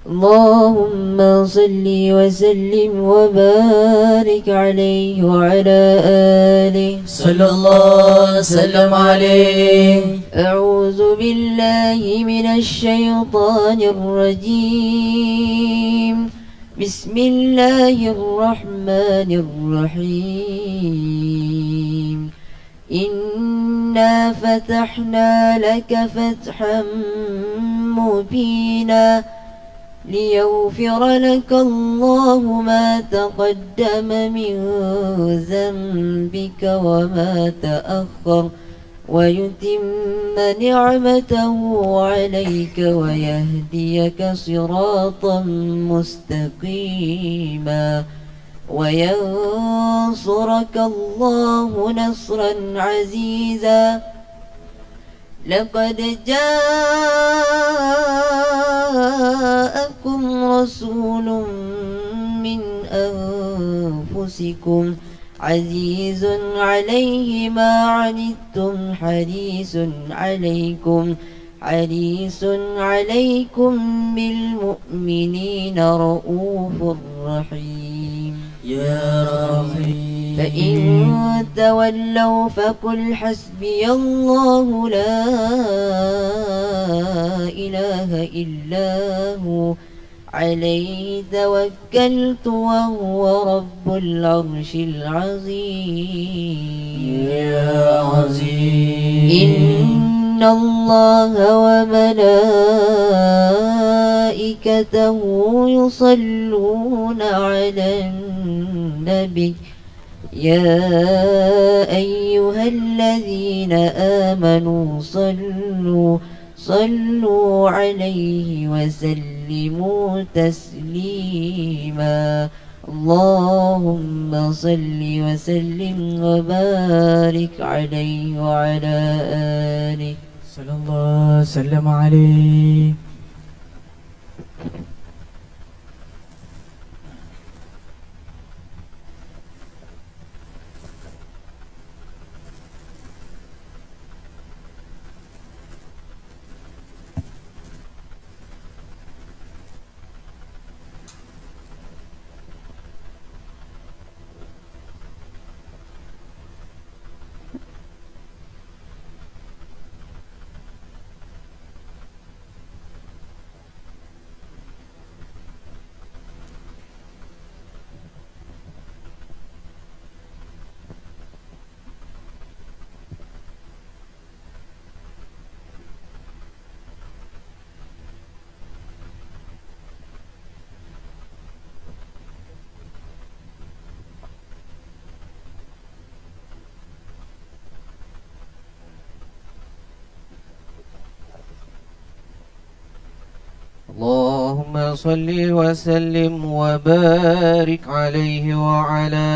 اللهم صل وسلم وبارك عليه وعلى آله صلى الله وسلم عليه. أعوذ بالله من الشيطان الرجيم. بسم الله الرحمن الرحيم. إنا فتحنا لك فتحا مبينا ليغفر لك الله ما تقدم من ذنبك وما تأخر ويتم نعمته عليك ويهديك صراطا مستقيما وينصرك الله نصرا عزيزا. لقد جاءكم رسول من أنفسكم عزيز عليه ما عنتم حريص عليكم بالمؤمنين رؤوف رحيم. يا رحيم. فإن تولوا فقل حسبي الله لا إله إلا هو عليه توكلت وهو رب العرش العظيم. يا عظيم. إن الله وملائكته يصلون على النبي يا أيها الذين آمنوا صلوا عليه وسلموا تسليما. اللهم صل وسلم وبارك عليه وعلى آله صلى الله وسلم عليه. اللهم صل وسلم وبارك عليه وعلى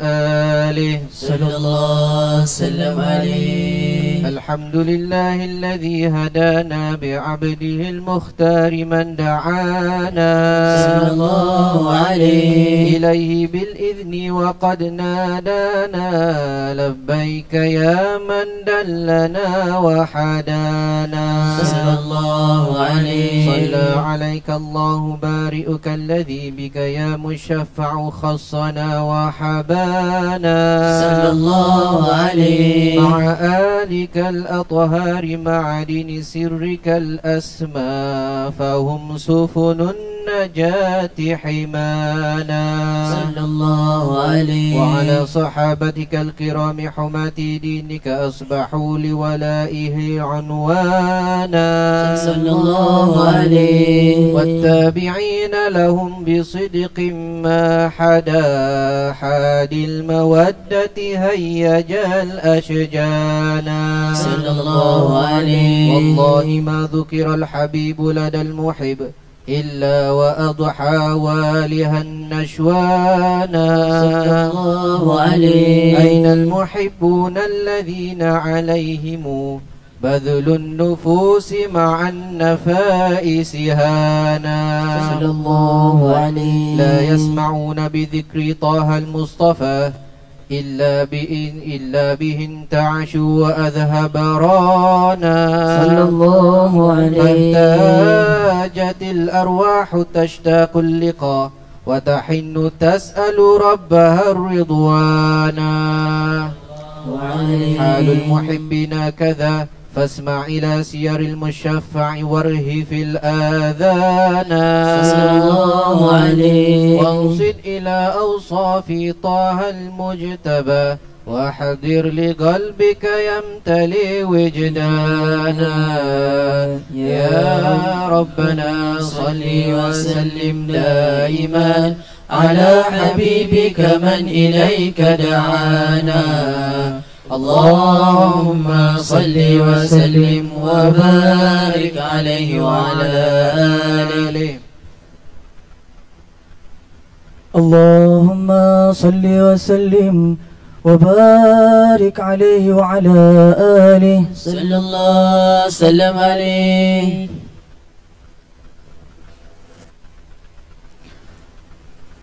آله صلى الله وسلم عليه. الحمد لله الذي هدانا بعبده المختار من دعانا صلى الله عليه إليه بالإذن وقد نادانا لبيك يا من دلنا وحدانا صلى الله عليه. صلى عليك الله بارئك الذي بك يا مشفع خصنا وحبانا صلى الله عليه. مع آلك الأطهار معدن سرك الأسمى فهم سفن النجاة حمانا صلى الله عليه. وعلى صحابتك الكرام حماة دينك أصبحوا لولائه عنوانا صلى الله عليه. والتابعين لهم بصدق ما حدا حاد المودة هيج الأشجانا صلى الله عليه. والله ما ذكر الحبيب لدى المحب إلا وأضحى والها النشوانا صلى الله عليه. أين المحبون الذين عليهم بذل النفوس مع النفائس هانا صلى الله عليه. لا يسمعون بذكر طه المصطفى إلا به انتعش وأذهب رانا صلى الله عليه. احتاجت الأرواح تشتاق اللقاء وتحن تسأل ربها الرضوانا حال المحبين كذا فاسمع إلى سير المشفع وارهف الآذان صلى الله عليه. وانصت إلى أوصاف طه المجتبى وحضر لقلبك يمتلي وجدانا يا ربنا صل وسلم دائما على حبيبك من إليك دعانا اللهم صل وسلم وبارك عليه وعلى آله. اللهم صل وسلم وبارك عليه وعلى آله صلى الله وسلم عليه.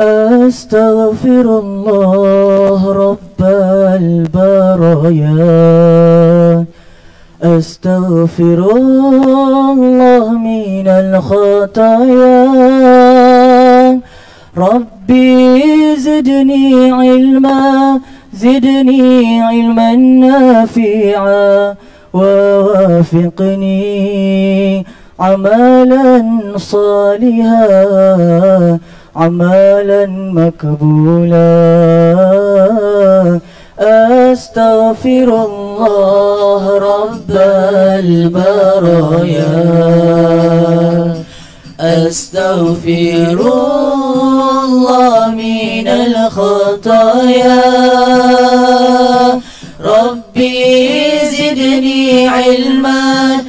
أستغفر الله رب البرايا أستغفر الله من الخطايا ربي زدني علما نافعا ووافقني عملا صالحا عملا مقبولا أستغفر الله رب البرايا أستغفر الله من الخطايا ربي زدني علما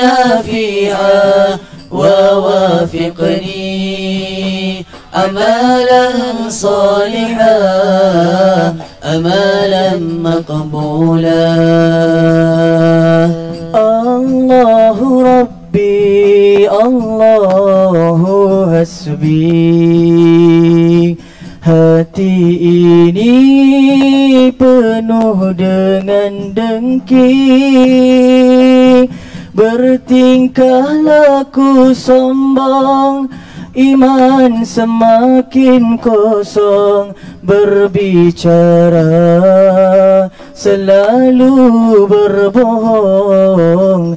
نافعا ووافقني أمالا صالحا أمالا مقبولا الله ربي الله hasbi hati ini penuh dengan dengki bertingkah laku sombong iman semakin kosong berbicara selalu berbohong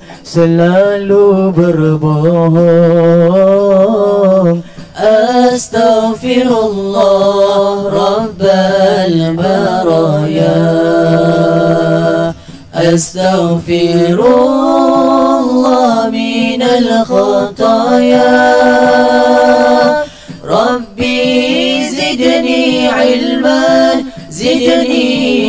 Astaghfirullah Rabbal baraya Astaghfirullah minal khataya Rabbi zidni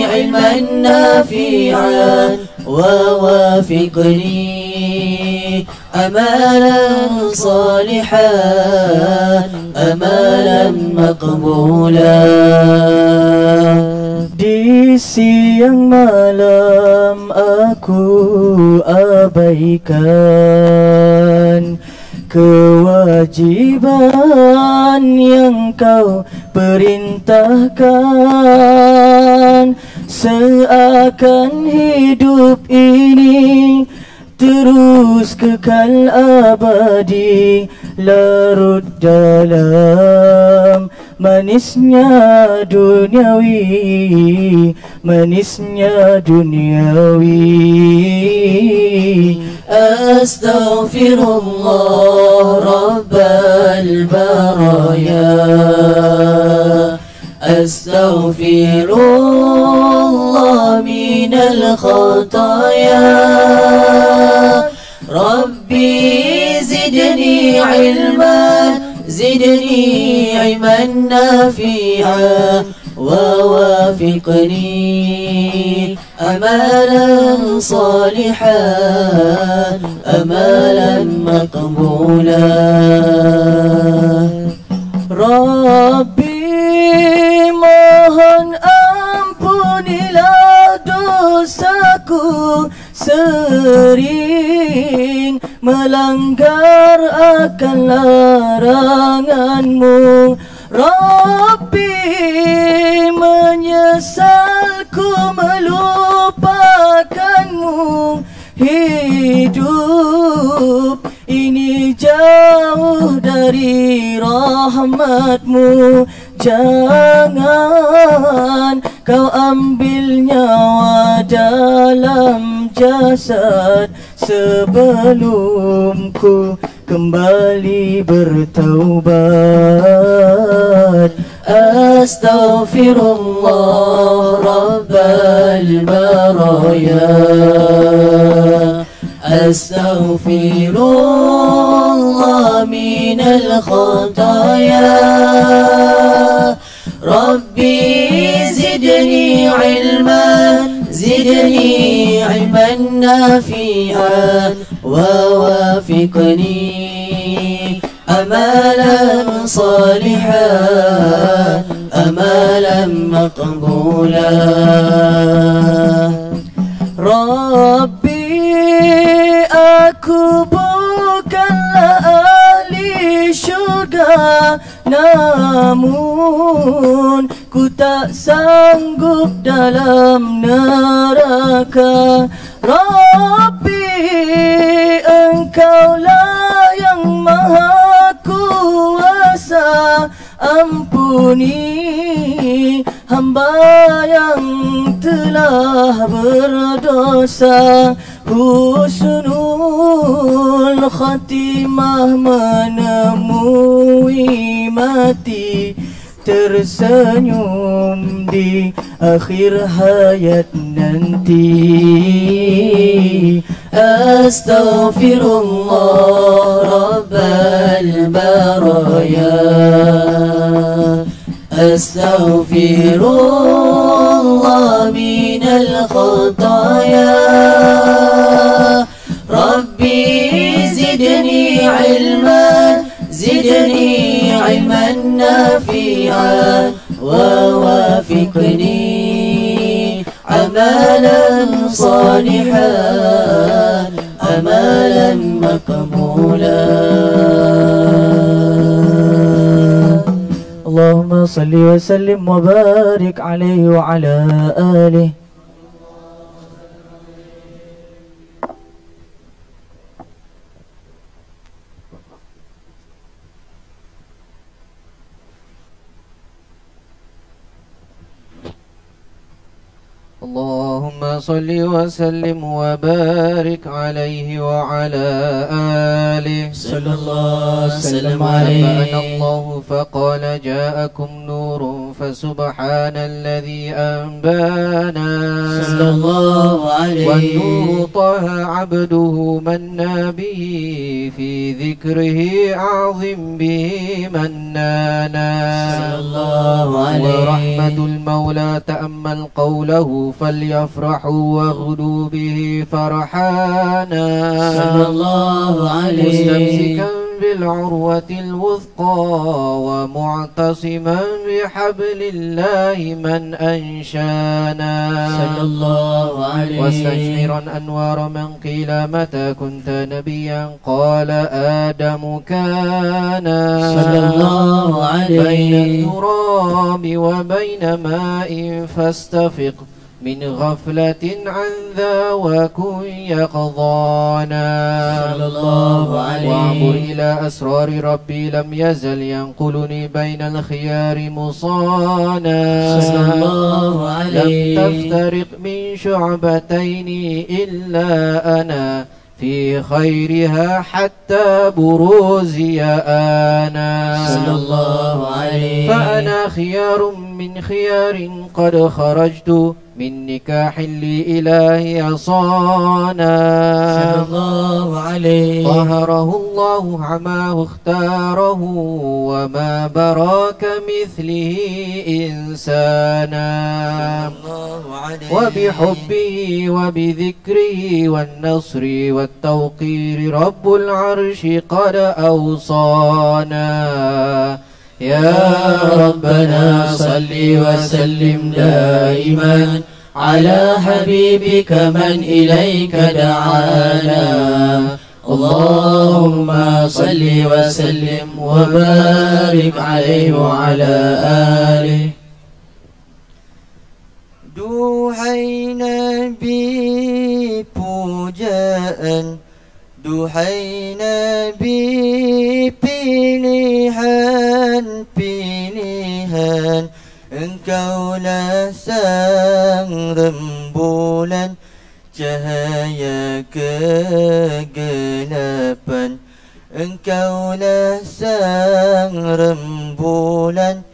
ilman nafi'an wa wafiqni amalan salihan amalan maqbulan. Di siang malam aku abaikan kewajiban yang kau perintahkan, seakan hidup ini terus kekal abadi, larut dalam manisnya duniawi, manisnya duniawi. Astaghfirullah Rabbal baraya Astaghfirullah minal khataya Rabbi zidni ilman nafi'an wa wafiqni amalan salihan amalan maqbulan. Rabbi mohon ampunilah dosaku, sering melanggar akan laranganmu. Rabbi, menyesal ku melupakanmu. Hidup ini jauh dari rahmatmu. Jangan kau ambil nyawa dalam jasad sebelum ku kembali bertaubat. Astaghfirullah Rabbal baraya, astaghfirullah minal khataya. Rabbi zidni ilman, zidni ilman nafi'an, wa wafiqni amalan salihan, amalan maqbulan. Rabbi, aku bukanlah ahli syurga, namun ku tak sanggup dalam neraka. Rabbi, engkaulah yang maha kuasa, ampuni hamba yang telah berdosa. Husnul khatimah menemui mati, tersenyum di akhir hayat nanti. Astaghfirullah Rabbal baraya, astaghfirullah minal khataya. Rabbi zidni ilman, zidni ilman nafi'an, wa wafiqni amalan salihan, amalan maqbulan. Allahumma salli wa sallim wa barik alaihi wa ala alihi. اللهم صل وسلم وبارك عليه وعلى آله صلى الله وسلم عليه. عليه. الله فقال جاءكم نور فسبحان الذي أنبانا صلى الله عليه. والنور طه عبده من به في ذكره أعظم به منانا صلى الله عليه. ورحمة المولى تأمل قوله فليفرحوا واغدوا به فرحانا صلى الله عليه. مستمسكا بالعروة الوثقى ومعتصما بحبل الله من أنشانا صلى الله عليه. واستشعرا أنوار من قيل متى كنت نبيا قال آدم كان صلى الله عليه. بين التراب وبين ماء فاستفق من غفلة عن ذا وكن يقظانا صلى الله عليه. وانظر إلى أسرار ربي لم يزل ينقلني بين الخيار مصانا صلى الله عليه. لم تفترق من شعبتين إلا أنا في خيرها حتى بروزي أنا صلى الله عليه. فأنا خيار من خيار قد خرجت من نكاح لإله عصانا صلى الله عليه. طهره الله عماه اختاره وما براك مثله إنسانا وبحبه وبذكره والنصر والتوقير رب العرش قد أوصانا يا ربنا صل وسلم دائما على حبيبك من إليك دعانا اللهم صل وسلم وبارك عليه وعلى آله. Duhai Nabi pujaan, duhai Nabi pilihan, pilihan. Engkaulah sang rembulan, cahaya kegelapan. Engkaulah sang rembulan,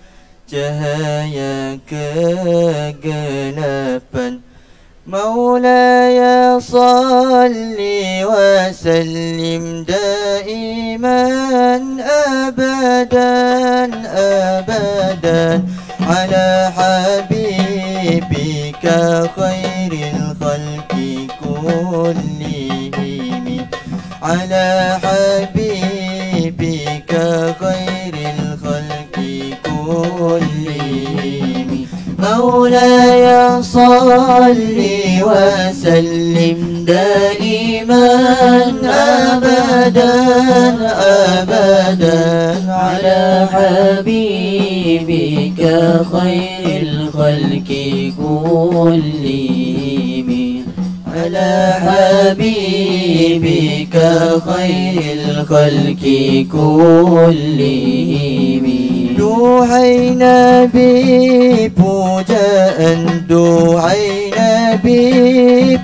cahaya kegelapan. Maulaya salli wa sallim daiman abadan abadan ala habibika khairil khalqi kullihim, ala habibika khairil khalqi kullihim. مولاي صل وسلم دائما أبدا أبدا على حبيبك خير الخلق كلهم، على حبيبك خير الخلق كلهم. Duhai Nabi pujaan, duhai Nabi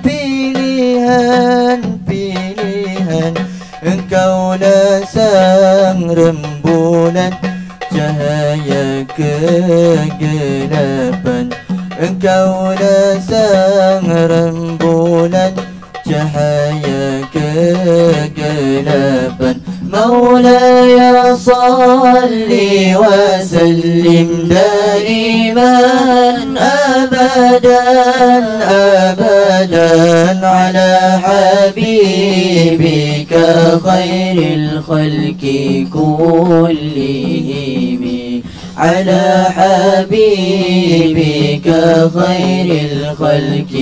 pilihan, pilihan. Engkaulah sang rembulan, cahaya kegelapan. Engkaulah sang rembulan, cahaya kegelapan. مولاي صل وسلم دائما أبدا أبدا على حبيبك خير الخلق كلهم، على حبيبك خير الخلق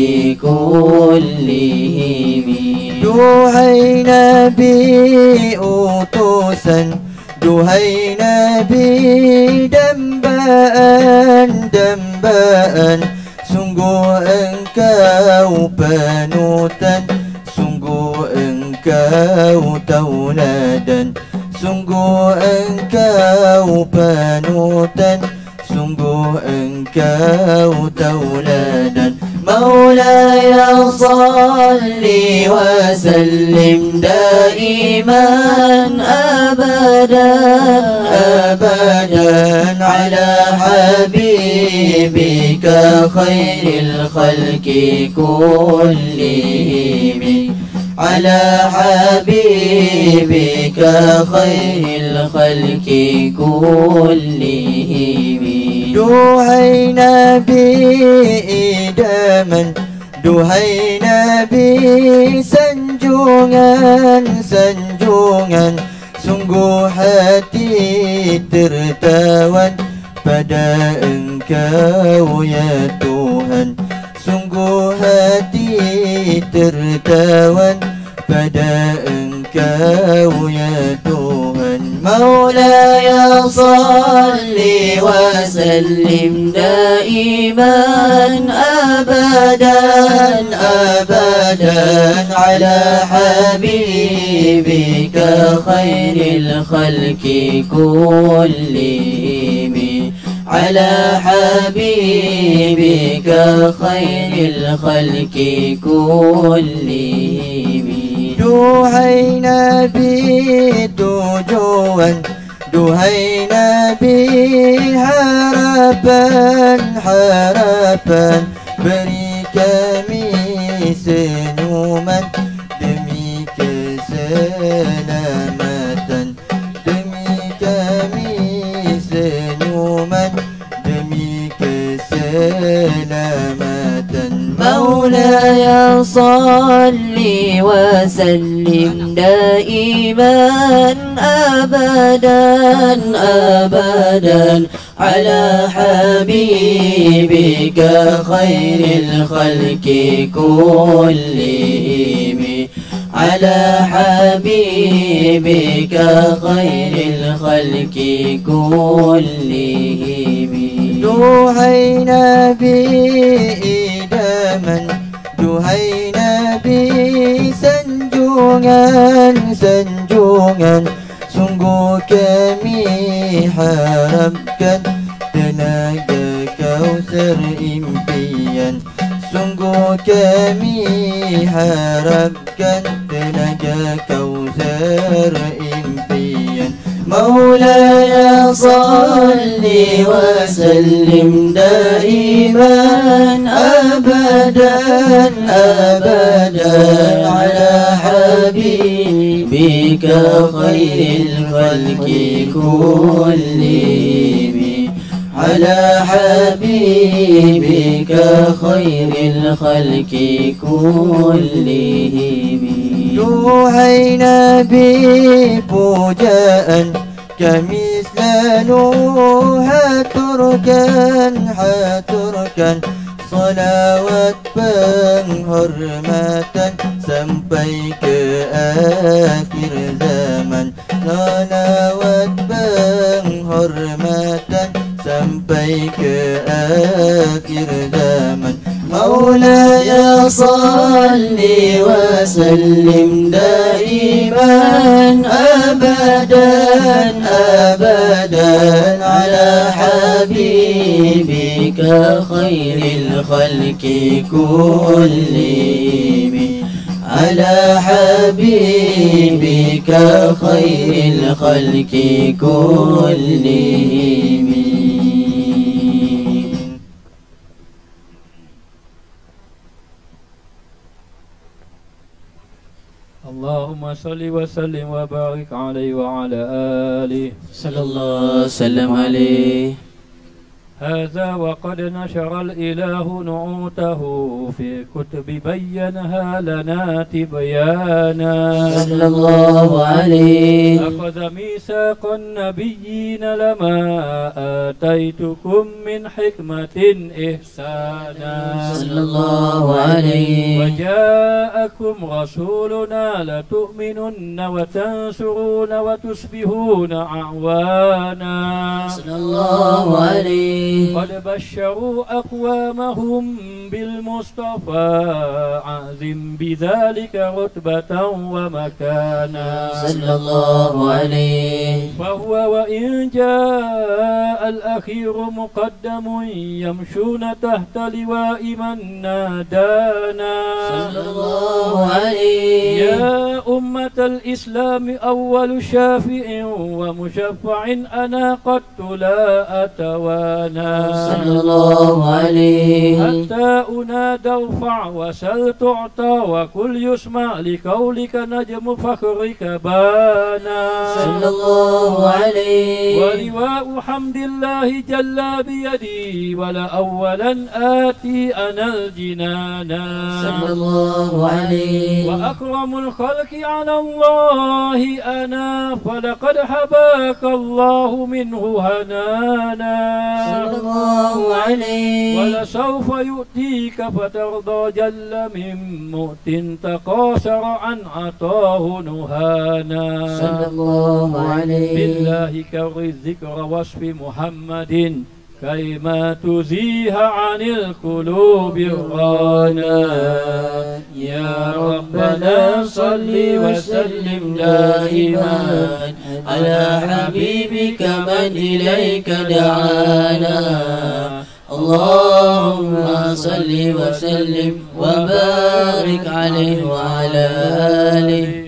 كلهم. Duhai Nabi utusan, duhai Nabi dambaan, dambaan. Sungguh engkau panutan, sungguh engkau tauladan. Sungguh engkau panutan, sungguh engkau tauladan. مولاي صل وسلم دائما أبدا أبدا على حبيبك خير الخلق كلهم، على حبيبك خير الخلق كلهم. Duhai Nabi idaman, duhai Nabi sanjungan, sanjungan. Sungguh hati tertawan pada Engkau ya Tuhan. Sungguh hati tertawan pada Engkau ya Tuhan. مولاي صل وسلم دائما أبدا أبدا على حبيبك خير الخلق كلهم، على حبيبك خير الخلق كلهم. Duhai Nabi tujuan, duhai Nabi harapan, harapan. Beri kami senyuman demi keselamatan, demi kami senyuman demi keselamatan. مولاي صل وسلم دائما أبدا أبدا على حبيبك خير الخلق كلهم، على حبيبك خير الخلق كلهم duhai Nabi idaman, duhai Nabi sanjungan, sanjungan. Sungguh kami harapkan tenaga Kausar impian. Sungguh kami harapkan tenaga Kausar impian. مولاي صل وسلم دائما أبدا أبدا على حبيبك خير الخلق كلهم على حبيبك خير الخلق كلهم duhai Nabi pujaan kami selalu haturkan, haturkan salawat penghormatan sampai ke akhir zaman. Salawat penghormatan sampai ke akhir zaman. مولاي صل وسلم دائما أبدا أبدا على حبيبك خير الخلق كلهم على حبيبك خير الخلق كلهم اللهم صل وسلم وبارك عليه وعلى آله صلى الله وسلم عليه. هذا وقد نشر الإله نعوته في كتب بينها لنا تبيانا صلى الله عليه. أخذ ميثاق النبيين لما آتيتكم من حكمة إحسانا صلى الله عليه. وجاءكم رسولنا لتؤمنن وتنصرون وتصبحون أعوانا صلى الله عليه. قد بشروا أقوامهم بالمصطفى عازم بذلك رتبة ومكانا صلى الله عليه. فهو وإن جاء الأخير مقدم يمشون تحت لواء من نادانا صلى الله عليه. يا أمة الإسلام أول شافع ومشفع أنا قد لا أتوانا صلى الله عليه. حتى أنادى ارفع وسل تعطى وكل يسمع لقولك نجم فخرك بانا صلى الله عليه. ولواء حمد الله جل بيدي ولأولا آتي أنا الجنانا صلى الله عليه. وأكرم الخلق على الله أنا فلقد حباك الله منه هنانا صلى الله عليه. ولسوف يؤتيك فترضى جل من مؤت تقاصر عن عطاه نهانا صلى الله عليه. بالله كر الذكر وصف محمد كيما تزيه عن القلوب الرانا يا ربنا صل وسلم دائما على حبيبك من إليك دعانا اللهم صل وسلم وبارك عليه وعلى آله.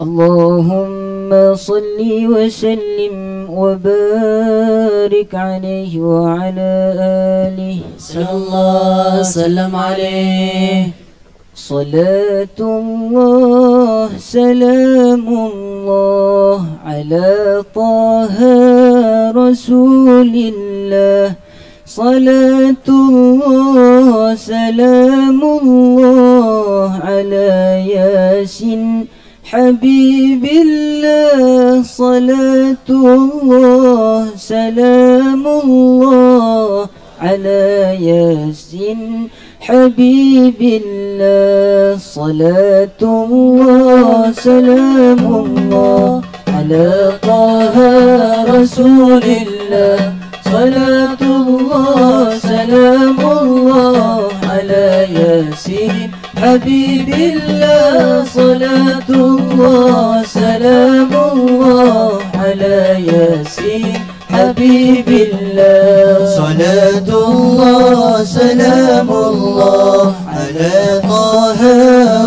اللهم صل وسلم وبارك عليه وعلى آله. صلى الله وسلم عليه. صلاة الله سلام الله على طه رسول الله. صلاة الله سلام الله على ياسين حبيب الله. صلاة الله سلام الله على ياسين حبيب الله صلاة الله سلام الله على طه رسول الله صلاة الله سلام الله على ياسين حبيب الله صلاة الله سلام الله على ياسين حبيب الله صلاة الله سلام الله على طه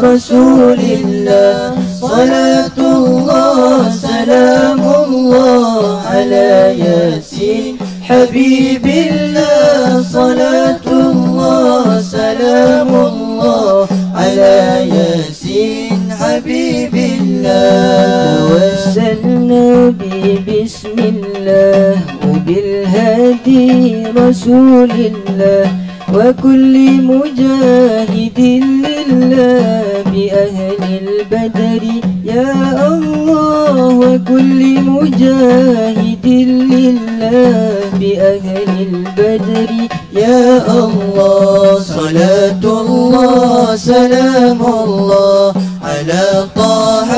رسول الله صلاة الله سلام الله على ياسين حبيب الله صلاة الله سلام الله على ياسين حبيب الله توسلنا بسم الله وبالهادي رسول الله وكل مجاهد لله بأهل البدر يا الله وكل مجاهد لله بأهل البدر يا الله صلاة الله سلام الله على طه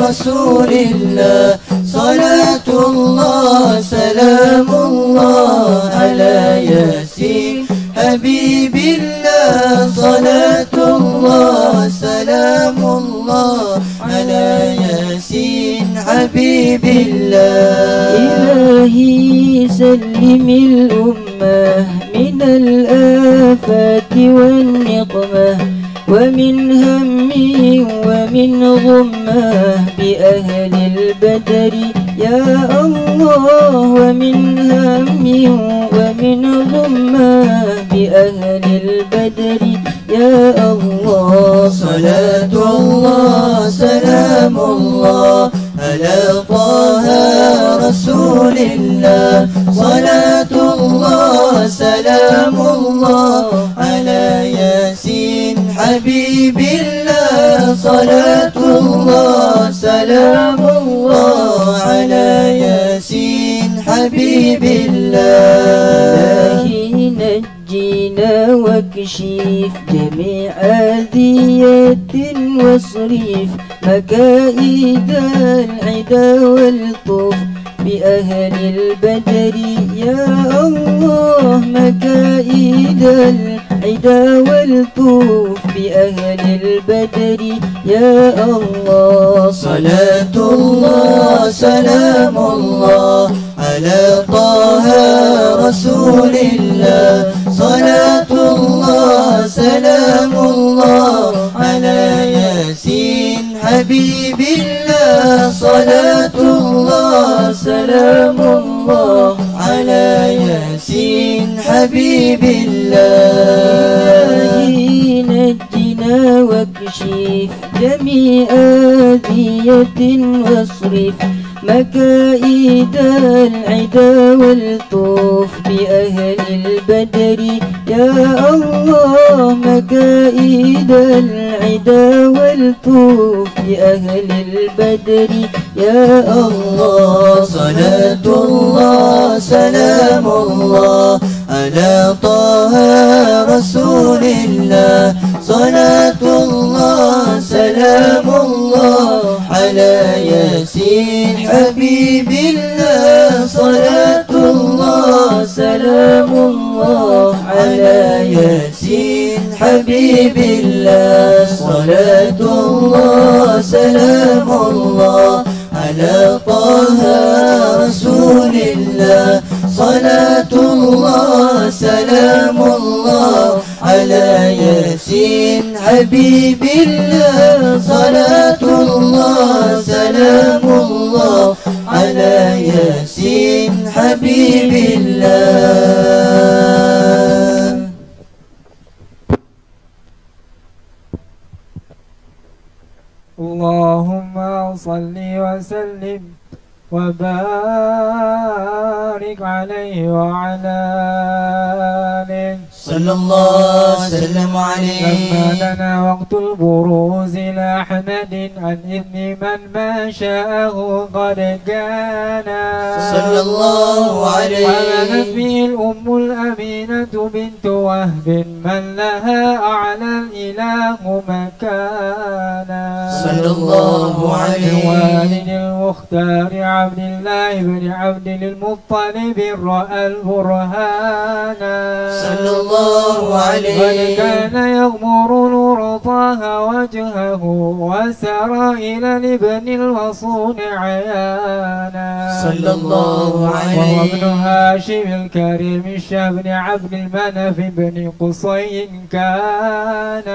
رسول الله صلاة الله سلام الله على ياسين حبيب الله صلاة الله سلام الله على ياسين حبيب الله إلهي سلم الأمة من الآفات والنقمة ومن هم ومن غمة بأهل البدر يا الله ومن هم ومن غمة بأهل البدر يا الله صلاة الله سلام الله على طه رسول الله صلاة الله سلام الله على ياسين حبيب الله صلاة الله سلام الله على ياسين حبيب الله نجينا واكشف جميع أذية واصرف مكائد العدا والطف بأهل البدر يا الله مكائد العدا والطف بأهل البدر يا الله صلاة الله سلام الله على طه رسول الله صلاة الله سلام الله على ياسين حبيب الله صلاة الله سلام الله على ياسين حبيب الله نجنا واكشف جميع أذية واصرف مكائد العدا والطوف بأهل البدر يا الله مكائد العدا والطوف بأهل البدر يا الله صلاة الله سلام الله على طه رسول الله صلاة الله سلام الله على ياسين حبيب الله صلاة الله سلام الله على ياسين حبيب الله صلاة الله سلام الله على طه رسول الله صلاة الله سلام الله على ياسين حبيب الله صلاة الله سلام الله على ياسين حبيب الله. اللهم صل وسلم وبارك عليه وعلى آله صلى الله وسلم عليه. لما دنا وقت البروز لأحمد عن إذن من ما شاءه قد كان صلى الله عليه. حملت به الأم الأمينة بنت وهب من لها أعلى الإله مكانا صلى الله عليه. والد المختار عبد الله بن عبد المطلب رأى البرهان صلى الله عليه. قد كان يغمر نور طه وجهه وسرى إلى الابن الوصول عيانا صلى الله عليه. وهو ابن هاشم الكريم الشبن عبد المنف بن قصي كان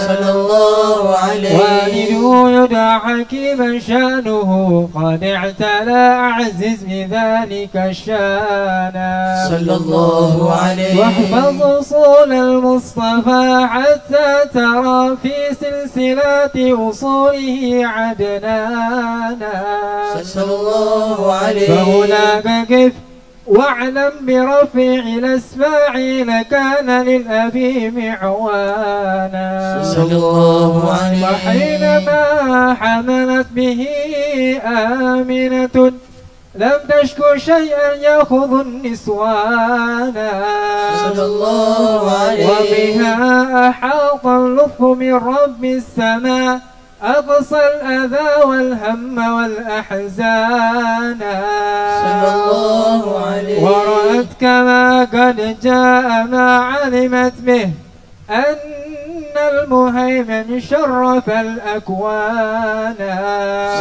صلى الله عليه. والده يدعى حكيما شأنه قد اعتلى أعزز بذلك الشان صلى الله عليه. واحفظ أصول المصطفى حتى ترى في سلسلات أصوله عدنانا صلى الله عليه. فهناك كيف واعلم برفيع الأسماع لكان للأبي معوانا صلى الله عليه. وحينما حملت به آمنة لم تشكو شيئا يأخذ النسوان صلى الله عليه. وبها أحاط اللطف من رب السماء أقصى الأذى والهم والأحزان صلى الله عليه. ورأت كما قد جاء ما علمت به أن المهيمن شرف الأكوان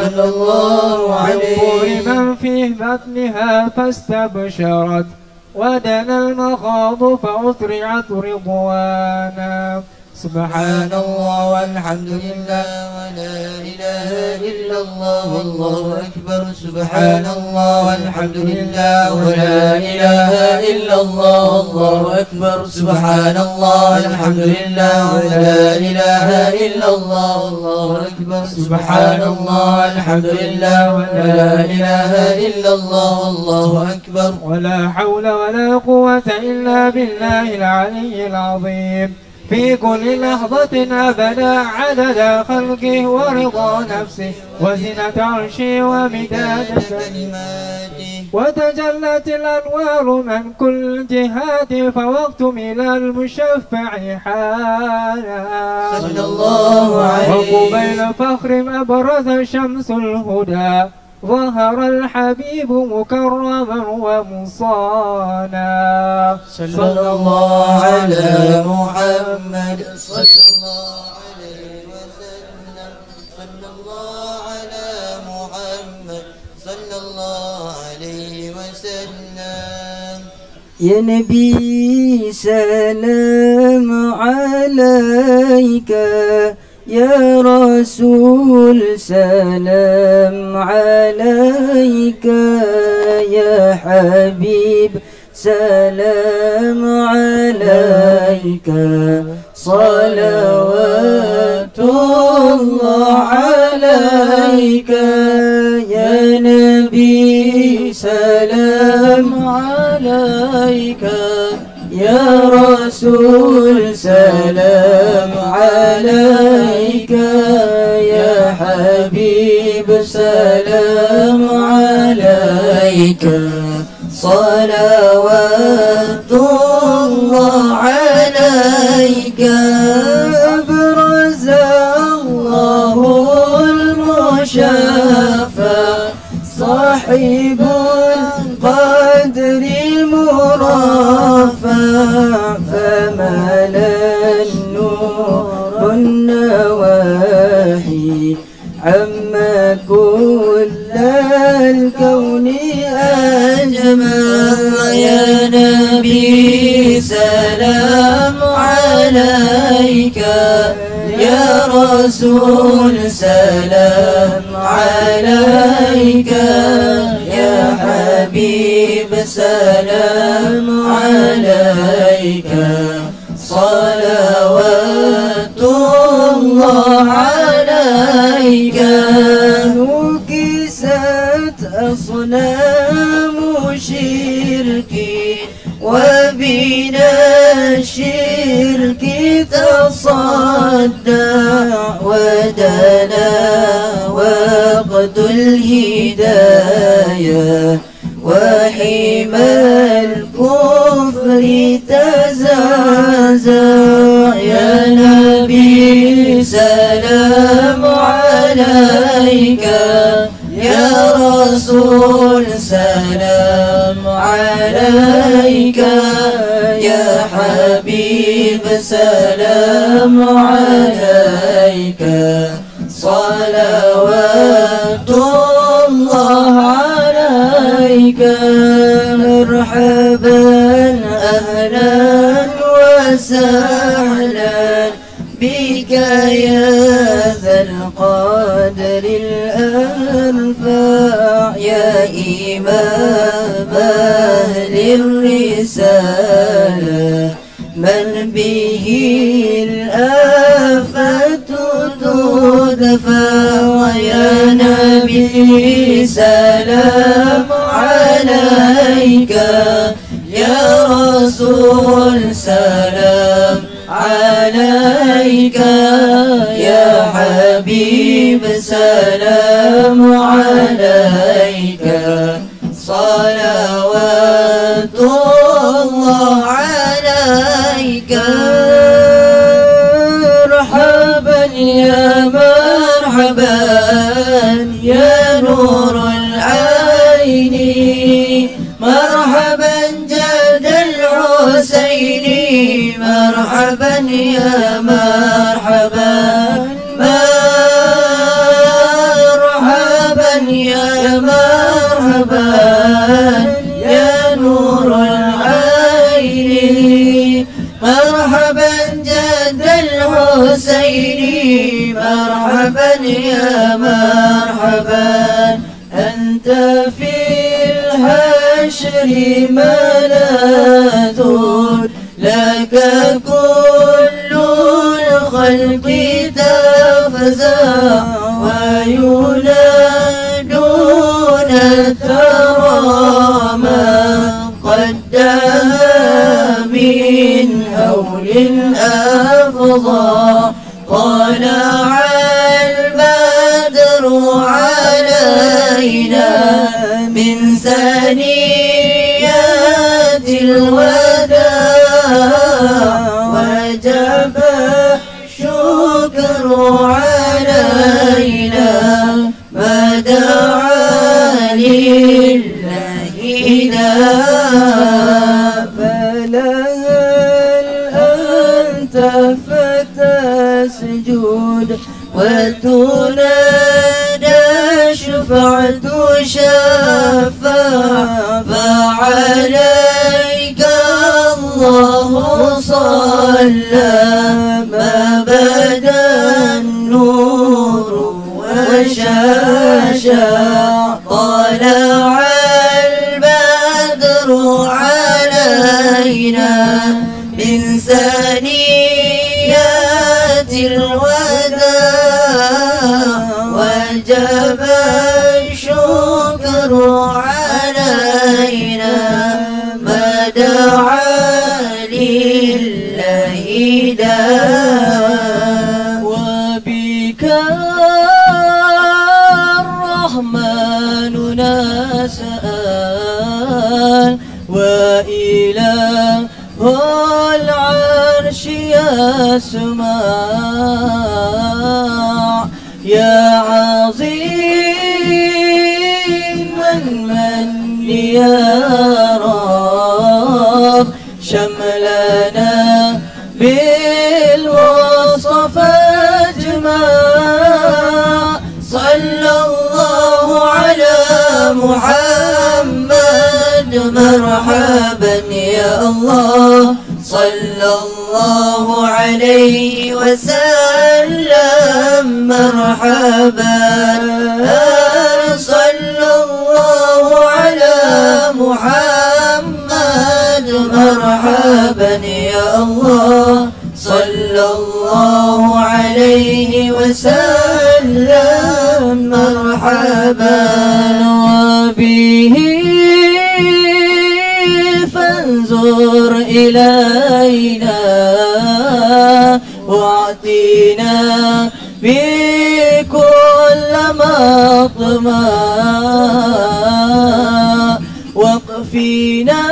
صلى الله عليه. من في بطنها فاستبشرت ودنا المخاض فأسرعت رضوانا سبحان الله والحمد لله ولا إله إلا الله والله أكبر. سبحان الله والحمد لله ولا إله إلا الله والله أكبر. سبحان الله والحمد لله ولا إله إلا الله والله أكبر. سبحان الله والحمد لله ولا إله إلا الله والله أكبر. ولا حول ولا قوة إلا بالله العلي العظيم في كل لحظة أبدا عدد خلقه ورضا نفسه وزنة عرشه ومداد كلماته وتجلت الأنوار من كل جهات فوقت من المشفع حالا صلى الله عليه. وقبيل فخر أبرز شمس الهدى ظهر الحبيب مكرما ومصانا صلى الله على محمد صلى الله عليه وسلم. صلى الله على محمد صلى الله عليه وسلم. يا نبي سلام عليك يا رسول سلام عليك يا حبيب سلام عليك صلوات الله عليك يا نبي سلام عليك يا رسول سلام عليك يا حبيب سلام عليك صلوات الله عليك. أبرز الله المشفى صاحب القدر المرفع فملا النور النواحي عما كل الكون أجمع. يا نبي سلام عليك يا رسول سلام عليك يا حبيب سلام عليك صلوات الله عليك. نكست أصنام شركي وبنا فزع يا نبي سلام عليك يا رسول سلام عليك يا حبيب سلام عليك صلوات الله عليك مرحبا أهلا وسهلا بك يا ذا القدر الأرفع يا إمام أهل الرسالة من به الآفات تدفع يا نبي سلام عليك يا رسول سلام عليك يا حبيب سلام عليك صلوات الله عليك مرحبا يا مرحبا يا نور العين مرحبا جد الحسين مرحبا يا مرحبا مرحبا يا مرحبا يا نور العين مرحبا جد الحسين مرحبا يا مرحبا أنت في الحشر ملاذ لك كل الخلق تفزع وينادون ترى ما قدها من هول أفظع طلع البدر علينا من ثنيات الوداع وجب الشكر علينا ما دعا لله داع فلهل أنت فتسجد وتنادى شفعت شفاع فعليك الله صلى ما بدا النور وشاشا طلع البدر علينا من ثنيات الوداع وجب الشكر علينا ما دعا لله داع وبك الرحمن نسأل وإله العرش يسمع يا عظيما من يرى شملنا بالوصف أجمع صلى الله على محمد مرحبا يا الله صلى الله عليه وسلم مرحبا صلى الله على محمد مرحبا يا الله صلى الله عليه وسلم مرحبا وبه فانظر إلينا واعطينا بكل مطمع واقفينا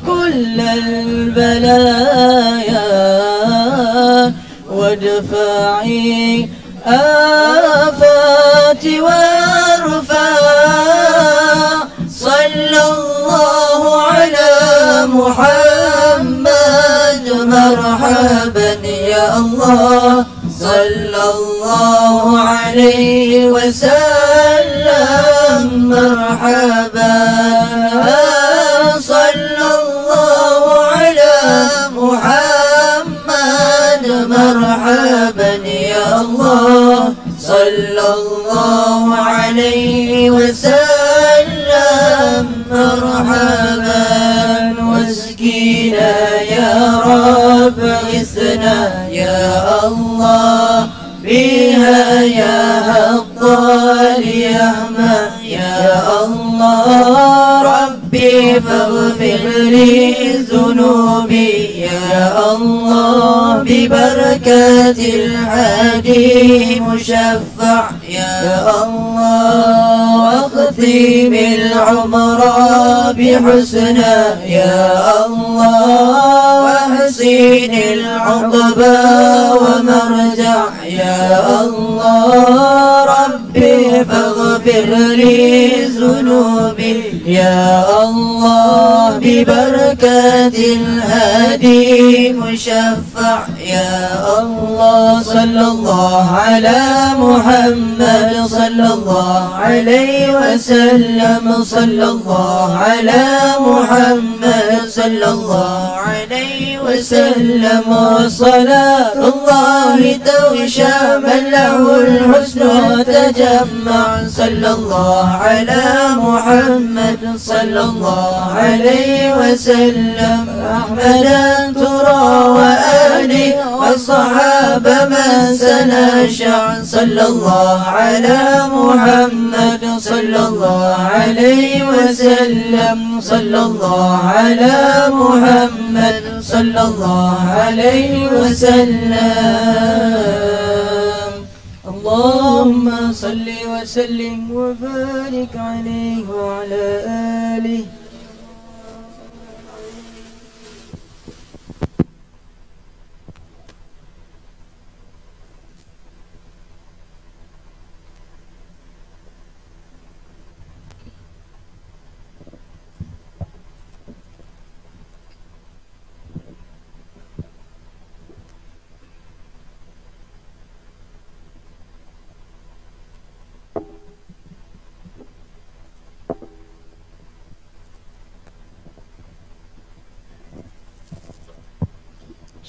كل البلاء البلايا وادفعي آفات وارفع صلى الله على محمد مرحبا يا الله صلى الله عليه وسلم مرحبا صلى الله على محمد مرحبا يا الله صلى الله عليه وسلم مرحبا واسقينا يا رب غثنا يا الله بها يا هضال يهمى يا الله ربي فاغفر لي ذنوبي يا الله ببركة الهادي مشفع يا الله واختم العمر بحسنى يا الله واحسن العقبى ومرجع يا الله ربي فاغفر لي ذنوبي يا الله ببركة الهادي مشفع يا الله صلى الله على محمد صلى الله عليه وسلم صلى الله على محمد صلى الله عليه وسلم وصلاة الله توشى من له الحسن وتجمع صلى الله على محمد صلى الله عليه وسلم أحمدا ترى وآله والصحابة من سنشع صلى الله على محمد صلى الله عليه وسلم صلى الله على محمد صلى الله عليه وسلم اللهم صل وسلم وبارك عليه وعلى آله.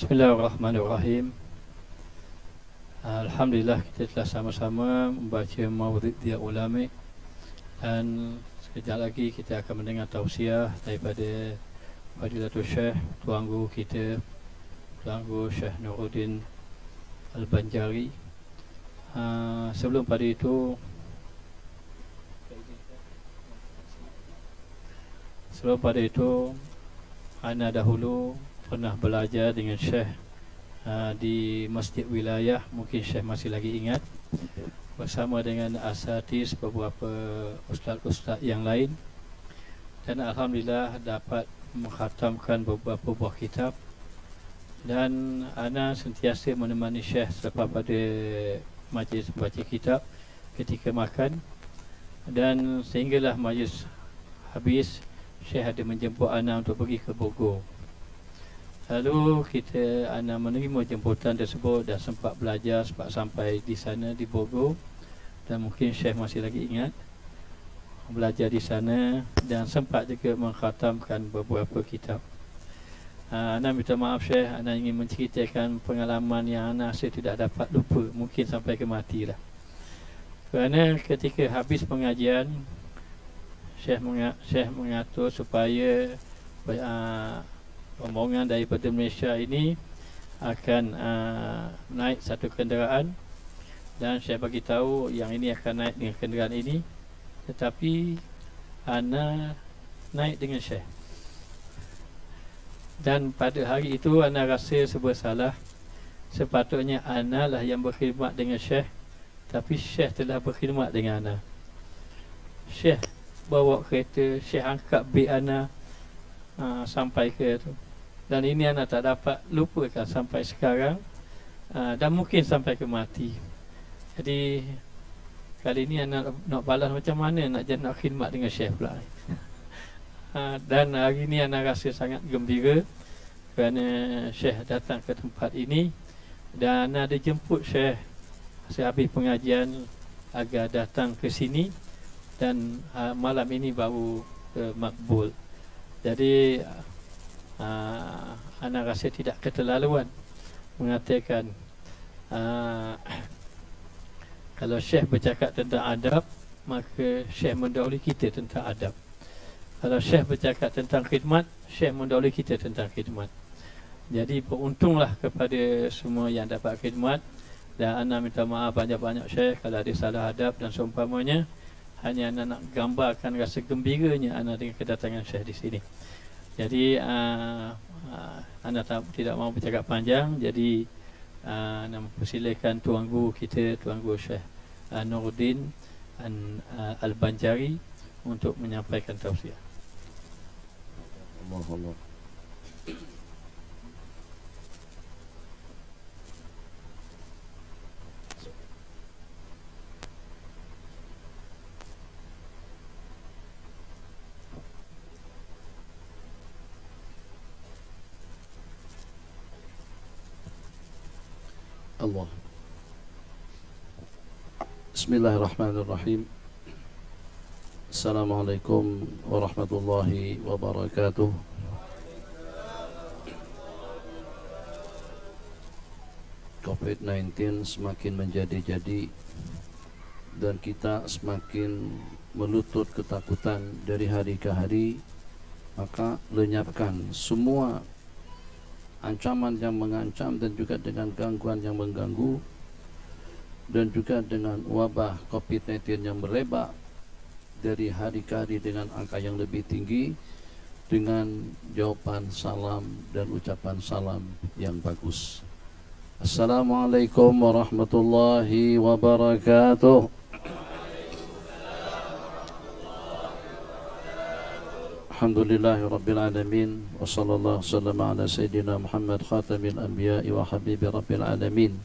Bismillahirrahmanirrahim. Alhamdulillah kita telah sama-sama membaca Mawrid Dia Ulama, dan sekejap lagi kita akan mendengar tausiah daripada Fadilatul Syekh Tuan Guru kita, Tuan Guru Syekh Nuruddin Al-Banjari. Sebelum pada itu ana dahulu pernah belajar dengan Syekh di Masjid Wilayah. Mungkin Syekh masih lagi ingat, bersama dengan asatiz beberapa ustaz-ustaz yang lain, dan Alhamdulillah dapat mengkhatamkan beberapa buah kitab. Dan ana sentiasa menemani Syekh selepas pada majlis baca kitab ketika makan, dan sehinggalah majlis habis Syekh ada menjemput ana untuk pergi ke Bogor. Lalu ana menerima jemputan tersebut dan sempat belajar sampai di sana di Bogor, dan mungkin Syekh masih lagi ingat belajar di sana dan sempat juga mengkhatamkan beberapa kitab. Ana minta maaf Syekh, ana ingin menceritakan pengalaman yang ana rasa tidak dapat lupa, mungkin sampai ke matilah. Kerana ketika habis pengajian, Syekh mengatur supaya rombongan daripada Malaysia ini akan naik satu kenderaan, dan saya bagi tahu yang ini akan naik dengan kenderaan ini, tetapi ana naik dengan Syekh. Dan pada hari itu ana rasa serba salah. Sepatutnya ana lah yang berkhidmat dengan Syekh, tapi Syekh telah berkhidmat dengan ana. Syekh bawa kereta, Syekh angkat beg ana sampai ke tu. Dan ini anak tak dapat lupakan sampai sekarang, dan mungkin sampai ke mati. Jadi kali ini anak nak balas macam mana nak khidmat dengan Syekh pula. Dan hari ini anak rasa sangat gembira kerana Syekh datang ke tempat ini, dan anak ada jemput Syekh sehabis pengajian agar datang ke sini, dan malam ini baru makbul. Jadi anak rasa tidak keterlaluan mengatakan kalau Syekh bercakap tentang adab, maka Syekh mendahului kita tentang adab. Kalau Syekh bercakap tentang khidmat, Syekh mendahului kita tentang khidmat. Jadi beruntunglah kepada semua yang dapat khidmat. Dan anak minta maaf banyak-banyak Syekh kalau ada salah adab dan seumpamanya. Hanya anak nak gambarkan rasa gembiranya anak dengan kedatangan Syekh di sini. Jadi anak tidak mahu bercakap panjang. Jadi nak mempersilakan Tuan Guru kita, Tuan Guru Syekh Nuruddin Al-Banjari untuk menyampaikan tausiah. Allah. Allah. Bismillahirrahmanirrahim. Assalamualaikum warahmatullahi wabarakatuh. COVID-19 semakin menjadi-jadi dan kita semakin melutut ketakutan dari hari ke hari. Maka lenyapkan semua ancaman yang mengancam dan juga dengan gangguan yang mengganggu, dan juga dengan wabah COVID-19 yang merebak dari hari ke hari dengan angka yang lebih tinggi, dengan jawaban salam dan ucapan salam yang bagus. Assalamualaikum warahmatullahi wabarakatuh. Alhamdulillahi Rabbil Alamin. Wa sallallahu sallam ala Sayyidina Muhammad khatamil anbiya'i wa habibi Rabbil Alamin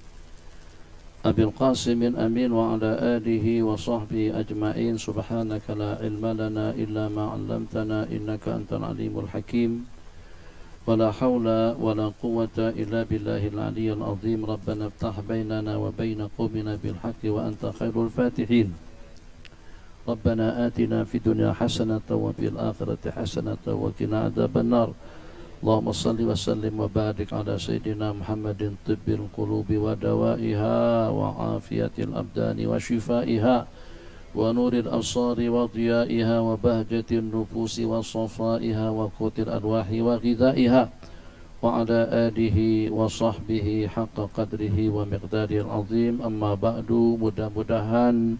Abil Qasim Amin wa ala alihi wa sahbihi ajma'in. Subhanaka la ilma lana illa ma 'allamtana innaka antal alimul hakim. Wa la hawla wa la quwwata illa billahil aliyyil azim. Rabbana iftah bainana wa baina qawmina bil haqqi wa anta khairul fatihin. Rabbana atina fid dunya hasanatan wa fil akhirati hasanatan wa qina adzaban nar. Allahumma salli wa sallim wa barik ala Sayyidina Muhammadin tibbil qulubi wa dawaiha wa afiyatil abdani wa shifaiha wa nuril absari wa diyaiha wa bahjatin nufusi wa safaiha wa qutil arwahi wa ghidaiha wa ala alihi wa sahbihi haqqa qadrihi wa miqdaril azim. Amma ba'du. Mudah-mudahan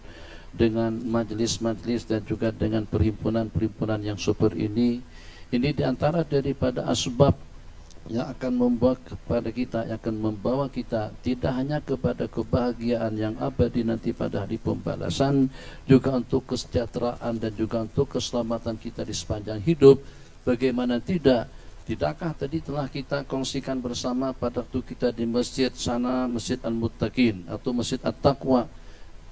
dengan majlis-majlis dan juga dengan perhimpunan-perhimpunan yang seperti ini diantara daripada asbab yang akan membawa kepada kita, yang akan membawa kita tidak hanya kepada kebahagiaan yang abadi nanti pada hari pembalasan, juga untuk kesejahteraan dan juga untuk keselamatan kita di sepanjang hidup. Bagaimana tidakkah tadi telah kita kongsikan bersama pada waktu kita di masjid sana, Masjid Al-Muttaqin atau Masjid At-Taqwa,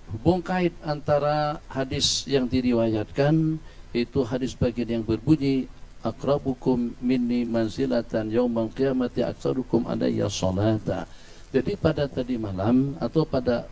hubung kait antara hadis yang diriwayatkan, itu hadis bagian yang berbunyi aqrabukum minni manzilatan yaumal qiyamati aktsarukum alayya salata. Jadi pada tadi malam atau pada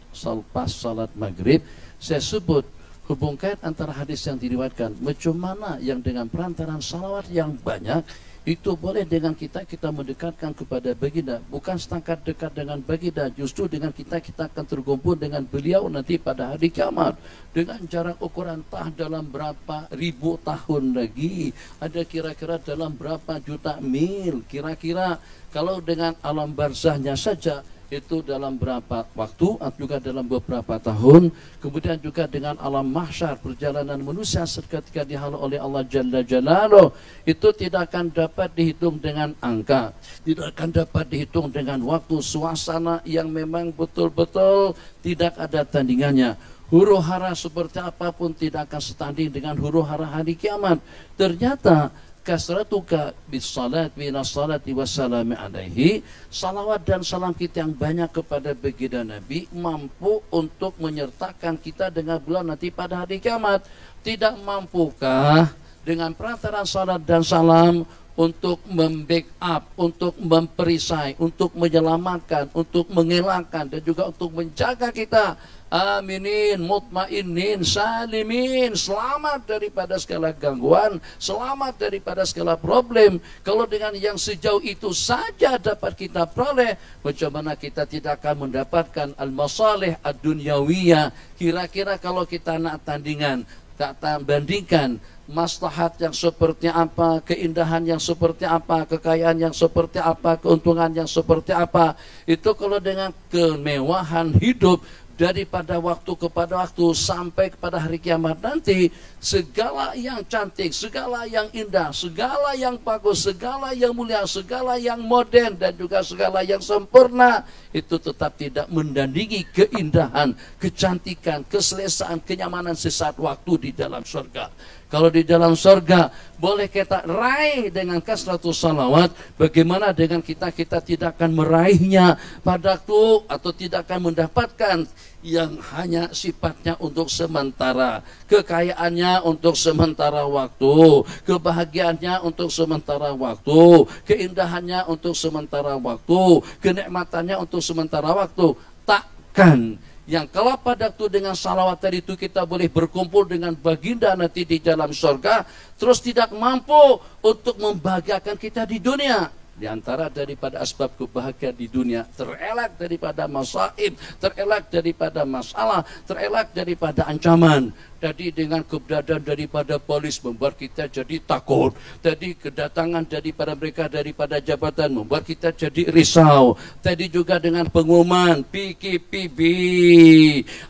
pas salat maghrib saya sebut hubung kait antara hadis yang diriwayatkan, macam mana yang dengan perantaran salawat yang banyak itu boleh dengan kita mendekatkan kepada baginda. Bukan setakat dekat dengan baginda, justru dengan kita akan terkumpul dengan beliau nanti pada hari kiamat. Dengan jarak ukuran dalam berapa ribu tahun lagi, ada kira-kira dalam berapa juta mil, kira-kira kalau dengan alam barzahnya saja itu dalam berapa waktu, atau juga dalam beberapa tahun. Kemudian juga dengan alam mahsyar, perjalanan manusia seketika dihalau oleh Allah Jalla Jalaluh, itu tidak akan dapat dihitung dengan angka, tidak akan dapat dihitung dengan waktu, suasana yang memang betul-betul tidak ada tandingannya. Huru hara seperti apapun tidak akan setanding dengan huru hara hari kiamat. Ternyata kasratuka bis salat minas salati wassalami alaihi, salawat dan salam kita yang banyak kepada baginda Nabi mampu untuk menyertakan kita dengan bulan nanti pada hari kiamat. Tidak mampukah dengan perantara salat dan salam untuk membackup, untuk memperisai, untuk menyelamatkan, untuk menghilangkan dan juga untuk menjaga kita aminin, mutmainin, salimin, selamat daripada segala gangguan, selamat daripada segala problem. Kalau dengan yang sejauh itu saja dapat kita peroleh, bagaimana kita tidak akan mendapatkan al-masalih ad-dunyawiyah? Kira-kira kalau kita nak tandingan, tak bandingkan maslahat yang seperti apa, keindahan yang seperti apa, kekayaan yang seperti apa, keuntungan yang seperti apa, itu kalau dengan kemewahan hidup daripada waktu kepada waktu sampai kepada hari kiamat nanti, segala yang cantik, segala yang indah, segala yang bagus, segala yang mulia, segala yang modern dan juga segala yang sempurna itu tetap tidak mendandingi keindahan, kecantikan, keselesaan, kenyamanan sesaat waktu di dalam surga. Kalau di dalam surga boleh kita raih dengan kasratus salawat, bagaimana dengan kita tidak akan meraihnya pada waktu atau tidak akan mendapatkan yang hanya sifatnya untuk sementara, kekayaannya untuk sementara waktu, kebahagiaannya untuk sementara waktu, keindahannya untuk sementara waktu, kenikmatannya untuk sementara waktu. Takkan yang kalau pada waktu dengan salawat tadi itu kita boleh berkumpul dengan baginda nanti di dalam surga, terus tidak mampu untuk membahagiakan kita di dunia. Di antara daripada asbab kebahagiaan di dunia, terelak daripada masaib, terelak daripada masalah, terelak daripada ancaman. Tadi dengan keberadaan daripada polis membuat kita jadi takut. Tadi kedatangan daripada mereka daripada jabatan membuat kita jadi risau. Tadi juga dengan pengumuman PKPB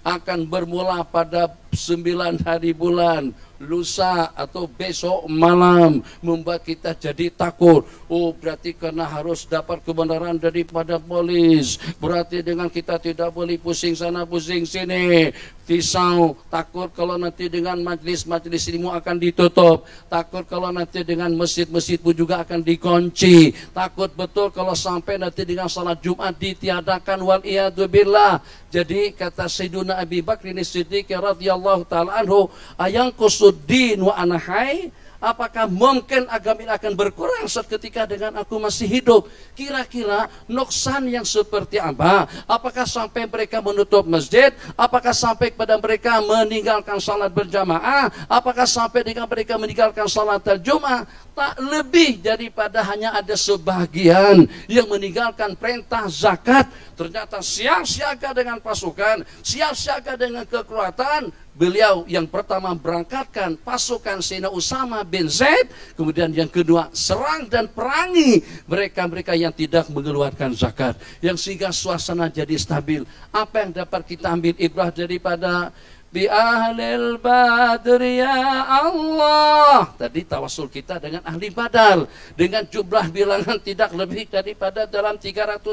akan bermula pada 9 hari bulan, lusa atau besok malam, membuat kita jadi takut. Oh, berarti karena harus dapat kebenaran daripada polis, berarti dengan kita tidak boleh pusing sana pusing sini, risau, takut kalau nanti dengan majlis-majlis ilmu akan ditutup, takut kalau nanti dengan masjid-masjid pun juga akan dikunci, takut betul kalau sampai nanti dengan salat Jumat ditiadakan, wal iyadu billah. Jadi kata Sayyiduna Abi Bakrin As-Siddiq radhiyallahu taala anhu, ayang kusuddin wa anahai, apakah mungkin agama ini akan berkurang seketika dengan aku masih hidup? Kira-kira nuksan yang seperti apa? Apakah sampai mereka menutup masjid? Apakah sampai kepada mereka meninggalkan salat berjamaah? Apakah sampai dengan mereka meninggalkan salat al-Jum'ah? Tak lebih daripada hanya ada sebagian yang meninggalkan perintah zakat. Ternyata siap siaga dengan pasukan, siap siaga dengan kekuatan. Beliau yang pertama berangkatkan pasukan Sayyidina Usama bin Zaid, kemudian yang kedua serang dan perangi mereka-mereka yang tidak mengeluarkan zakat, yang sehingga suasana jadi stabil. Apa yang dapat kita ambil ibrah daripada bi ahlil badr ya Allah? Tadi tawasul kita dengan ahli Badar dengan jumlah bilangan tidak lebih daripada dalam 313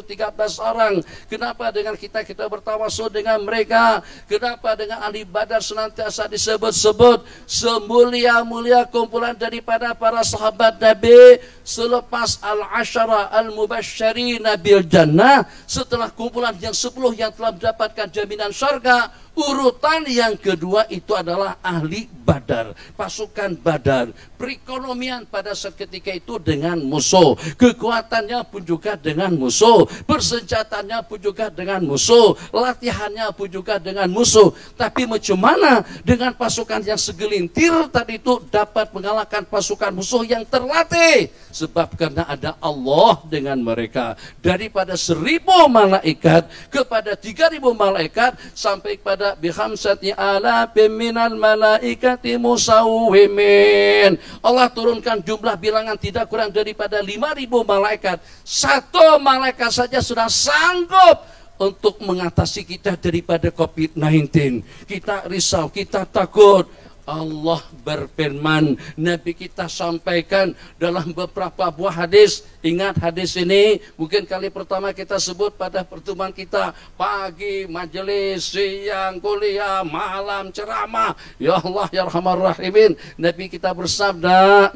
orang. Kenapa dengan kita bertawasul dengan mereka? Kenapa dengan ahli Badar senantiasa disebut-sebut semulia-mulia kumpulan daripada para sahabat Nabi selepas al-asyara al-mubasysyirin bil jannah, setelah kumpulan yang 10 yang telah mendapatkan jaminan surga, urutan yang kedua itu adalah ahli Badar, pasukan Badar. Perekonomian pada saat ketika itu dengan musuh, kekuatannya pun juga dengan musuh, persenjataannya pun juga dengan musuh, latihannya pun juga dengan musuh. Tapi macam mana dengan pasukan yang segelintir tadi itu dapat mengalahkan pasukan musuh yang terlatih? Sebab karena ada Allah dengan mereka. Daripada 1000 malaikat kepada 3000 malaikat sampai kepada bihamsati alafim minal malaikati musawwimin. Allah turunkan jumlah bilangan tidak kurang daripada 5000 malaikat. Satu malaikat saja sudah sanggup untuk mengatasi kita daripada COVID-19. Kita risau, kita takut. Allah berfirman, Nabi kita sampaikan dalam beberapa buah hadis. Ingat hadis ini mungkin kali pertama kita sebut pada pertemuan kita, pagi majelis, siang kuliah, malam ceramah. Ya Allah ya Rahman Rahimin, Nabi kita bersabda,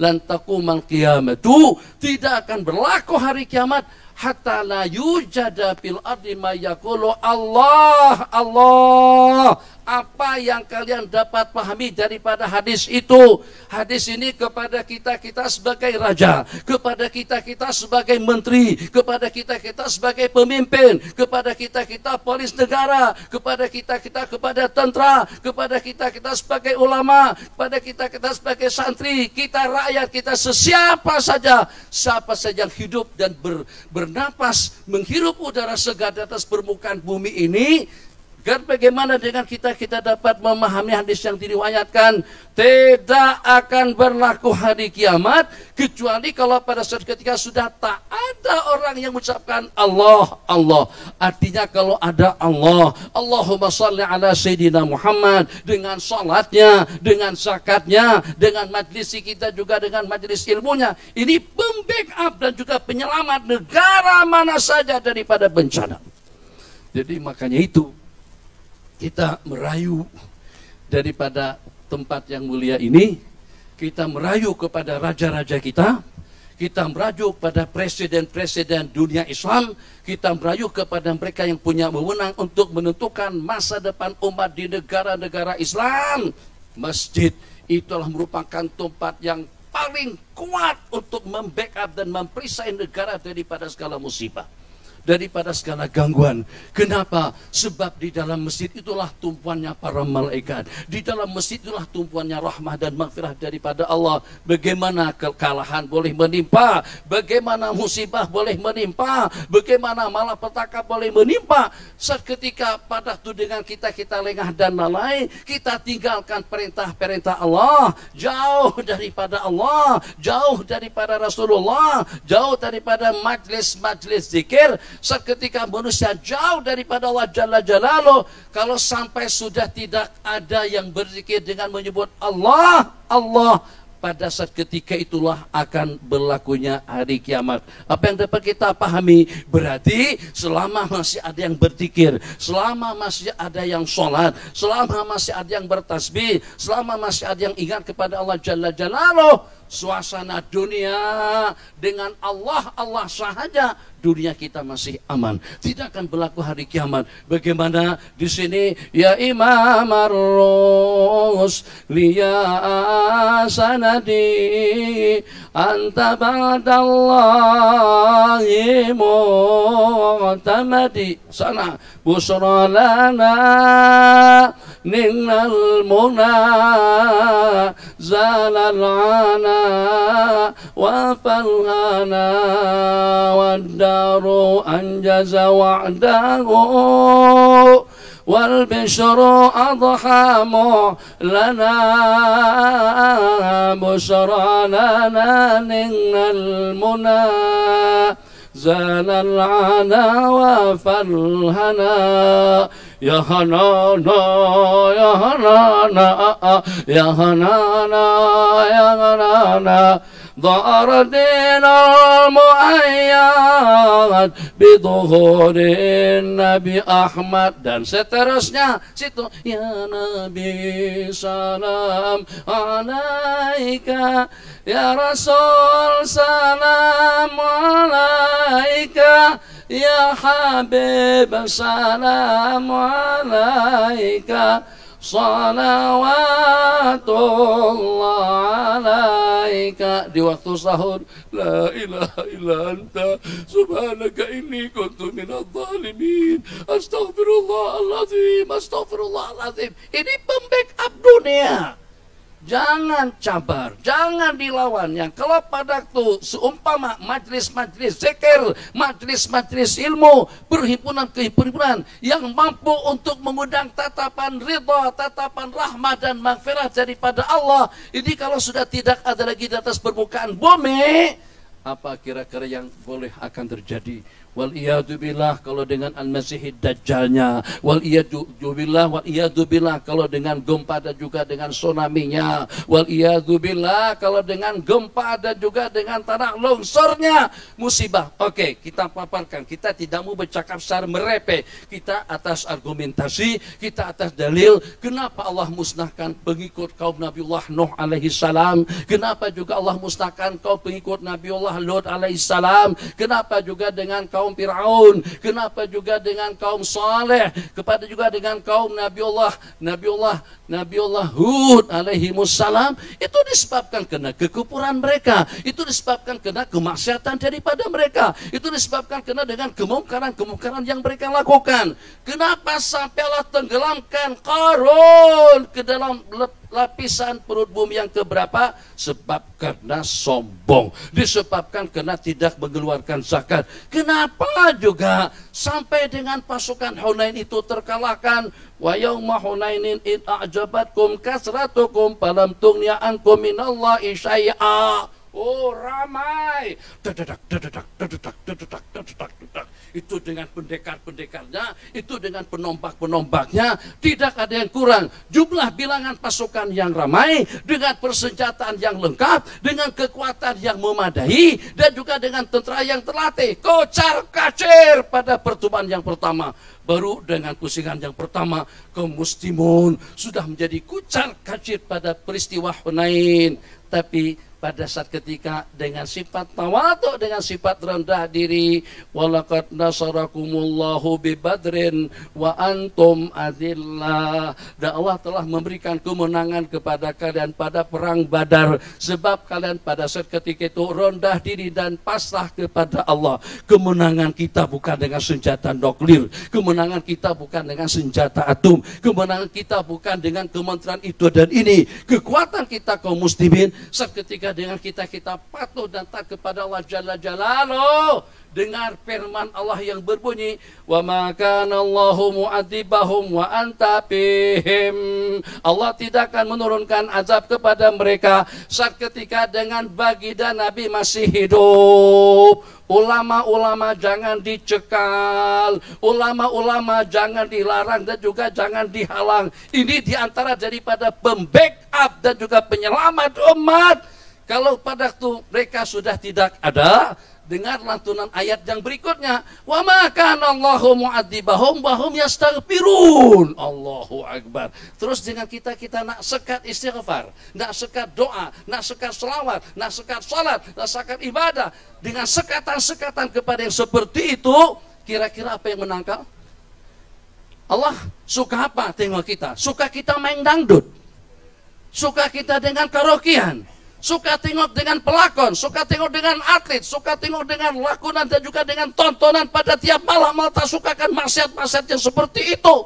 lan taqumal qiyamatu, tidak akan berlaku hari kiamat hatta la yujada fil ardi ma yaqulu Allah Allah. Apa yang kalian dapat pahami daripada hadis itu? Hadis ini kepada kita sebagai raja, kepada kita sebagai menteri, kepada kita sebagai pemimpin, kepada kita polis negara, kepada kita kepada tentara, kepada kita sebagai ulama, kepada kita sebagai santri, kita rakyat, kita siapa saja yang hidup dan bernapas, menghirup udara segar di atas permukaan bumi ini. Dan bagaimana dengan kita dapat memahami hadis yang diriwayatkan, tidak akan berlaku hari kiamat kecuali kalau pada saat ketika sudah tak ada orang yang mengucapkan Allah Allah. Artinya kalau ada Allah, Allahumma shalli ala Sayyidina Muhammad, dengan salatnya, dengan zakatnya, dengan majlisi kita juga dengan majlis ilmunya, ini pembackup dan juga penyelamat negara mana saja daripada bencana. Jadi makanya itu kita merayu daripada tempat yang mulia ini, kita merayu kepada raja-raja kita merayu kepada presiden-presiden dunia Islam, kita merayu kepada mereka yang punya wewenang untuk menentukan masa depan umat di negara-negara Islam. Masjid itulah merupakan tempat yang paling kuat untuk membackup dan memperisai negara daripada segala musibah, daripada segala gangguan. Kenapa? Sebab di dalam masjid itulah tumpuannya para malaikat. Di dalam masjid itulah tumpuannya rahmah dan maghfirah daripada Allah. Bagaimana kekalahan boleh menimpa, bagaimana musibah boleh menimpa, bagaimana malapetaka boleh menimpa. Saat ketika pada itu dengan kita lengah dan lalai, kita tinggalkan perintah-perintah Allah, jauh daripada Allah, jauh daripada Rasulullah, jauh daripada majlis-majlis zikir. Saat ketika manusia jauh daripada Allah Jalla Jalaluh, kalau sampai sudah tidak ada yang berzikir dengan menyebut Allah Allah, pada saat ketika itulah akan berlakunya hari kiamat. Apa yang dapat kita pahami? Berarti selama masih ada yang berzikir, selama masih ada yang sholat, selama masih ada yang bertasbih, selama masih ada yang ingat kepada Allah Jalla Jalaluh, suasana dunia dengan Allah sahaja, dunia kita masih aman. Tidak akan berlaku hari kiamat. Bagaimana di sini, ya Imam Ar-Rus liya sanadi anta ba'dallahi mu'tamadi. Sana busra lana ninnal muna zalal ana wa falhana wad-daru anjaza wa'dahu wal bishru adhamu lana busra lana ninnal muna zalal ana wa falhana. Ya Hanana, ya Hanana, ya Hanana, ya Hanana, ظهر الدين المؤيد بظهور النبي Ahmad, dan seterusnya situ. Ya Nabi salam alaika, ya Rasul salam alaika, ya Habib salam alaika, salawatullah alaika. Di waktu sahur, la ilaha illa anta subhanaka inni kuntu minadh dhalimin, astaghfirullahaladzim, astaghfirullahaladzim. Ini pembackup dunia. Jangan cabar, jangan dilawannya. Kalau pada waktu seumpama majlis-majlis zikir, majlis-majlis ilmu, perhimpunan-perhimpunan yang mampu untuk mengundang tatapan ridha, tatapan rahmat dan maghfirah daripada Allah, ini kalau sudah tidak ada lagi di atas permukaan bumi, Apa kira-kira yang boleh akan terjadi? Wal iyadu billah kalau dengan al-masih dajjalnya, wal iyadu billah kalau dengan gempa dan juga dengan tsunami-nya, wal iyadu billah kalau dengan gempa dan juga dengan tanah longsornya, musibah. Oke, kita paparkan, kita tidak mau bercakap secara merepek, kita atas argumentasi, kita atas dalil. Kenapa Allah musnahkan pengikut kaum Nabiullah Nuh alaihi salam? Kenapa juga Allah musnahkan kaum pengikut Nabiullah Lut alaihi salam? Kenapa juga dengan kaum Fir'aun? Kenapa juga dengan kaum Saleh? Kepada juga dengan kaum Nabiullah Hud alaihi salam? Itu disebabkan karena kekufuran mereka, itu disebabkan karena kemaksiatan daripada mereka, itu disebabkan karena dengan kemungkaran yang mereka lakukan. Kenapa sampai Allah tenggelamkan Qarun ke dalam lapisan perut bumi yang keberapa? Sebab karena sombong, disebabkan karena tidak mengeluarkan zakat. Kenapa juga sampai dengan pasukan Hunain itu terkalahkan? Wa yauma Hunainin id a'jabatkum kasratukum falam tughniya ankum minallahi syai'a. Oh, ramai. Itu dengan pendekar-pendekarnya, itu dengan penombak-penombaknya, tidak ada yang kurang. Jumlah bilangan pasukan yang ramai, dengan persenjataan yang lengkap, dengan kekuatan yang memadai, dan juga dengan tentara yang terlatih. Kocar-kacir pada pertemuan yang pertama. Baru dengan pusingan yang pertama, kaum muslimun sudah menjadi kucar-kacir pada peristiwa Hunain. Tapi pada saat ketika dengan sifat tawadhu, dengan sifat rendah diri, walaqad nasarakumullahu bi badrin wa antum adillah, dan Allah telah memberikan kemenangan kepada kalian pada perang Badar, sebab kalian pada saat ketika itu rendah diri dan pasrah kepada Allah. Kemenangan kita bukan dengan senjata nuklir, kemenangan kita bukan dengan senjata atom, kemenangan kita bukan dengan kementerian itu dan ini. Kekuatan kita kaum muslimin saat ketika dengan kita patuh dan taat kepada Allah Jalla Jalaluh. Dengar firman Allah yang berbunyi, wa ma kana Allahu mu'adzibahum wa anta fihim. Allah tidak akan menurunkan azab kepada mereka saat ketika dengan baginda Nabi masih hidup. Ulama-ulama jangan dicekal, ulama-ulama jangan dilarang dan juga jangan dihalang. Ini diantara daripada pembackup dan juga penyelamat umat. Kalau pada waktu mereka sudah tidak ada, dengar lantunan ayat yang berikutnya, wa ma kana Allahu mu'adzibahum wa hum yastaghfirun. Allahu akbar. Terus dengan kita nak sekat istighfar, nak sekat doa, nak sekat selawat, nak sekat salat, nak sekat ibadah, dengan sekatan-sekatan kepada yang seperti itu, kira-kira apa yang menangkal? Allah suka apa? Tengok kita. Suka kita main dangdut, suka kita dengan karaokean, suka tengok dengan pelakon, suka tengok dengan atlet, suka tengok dengan lakonan dan juga dengan tontonan pada tiap malam. Malah sukakan maksiat-maksiat yang seperti itu.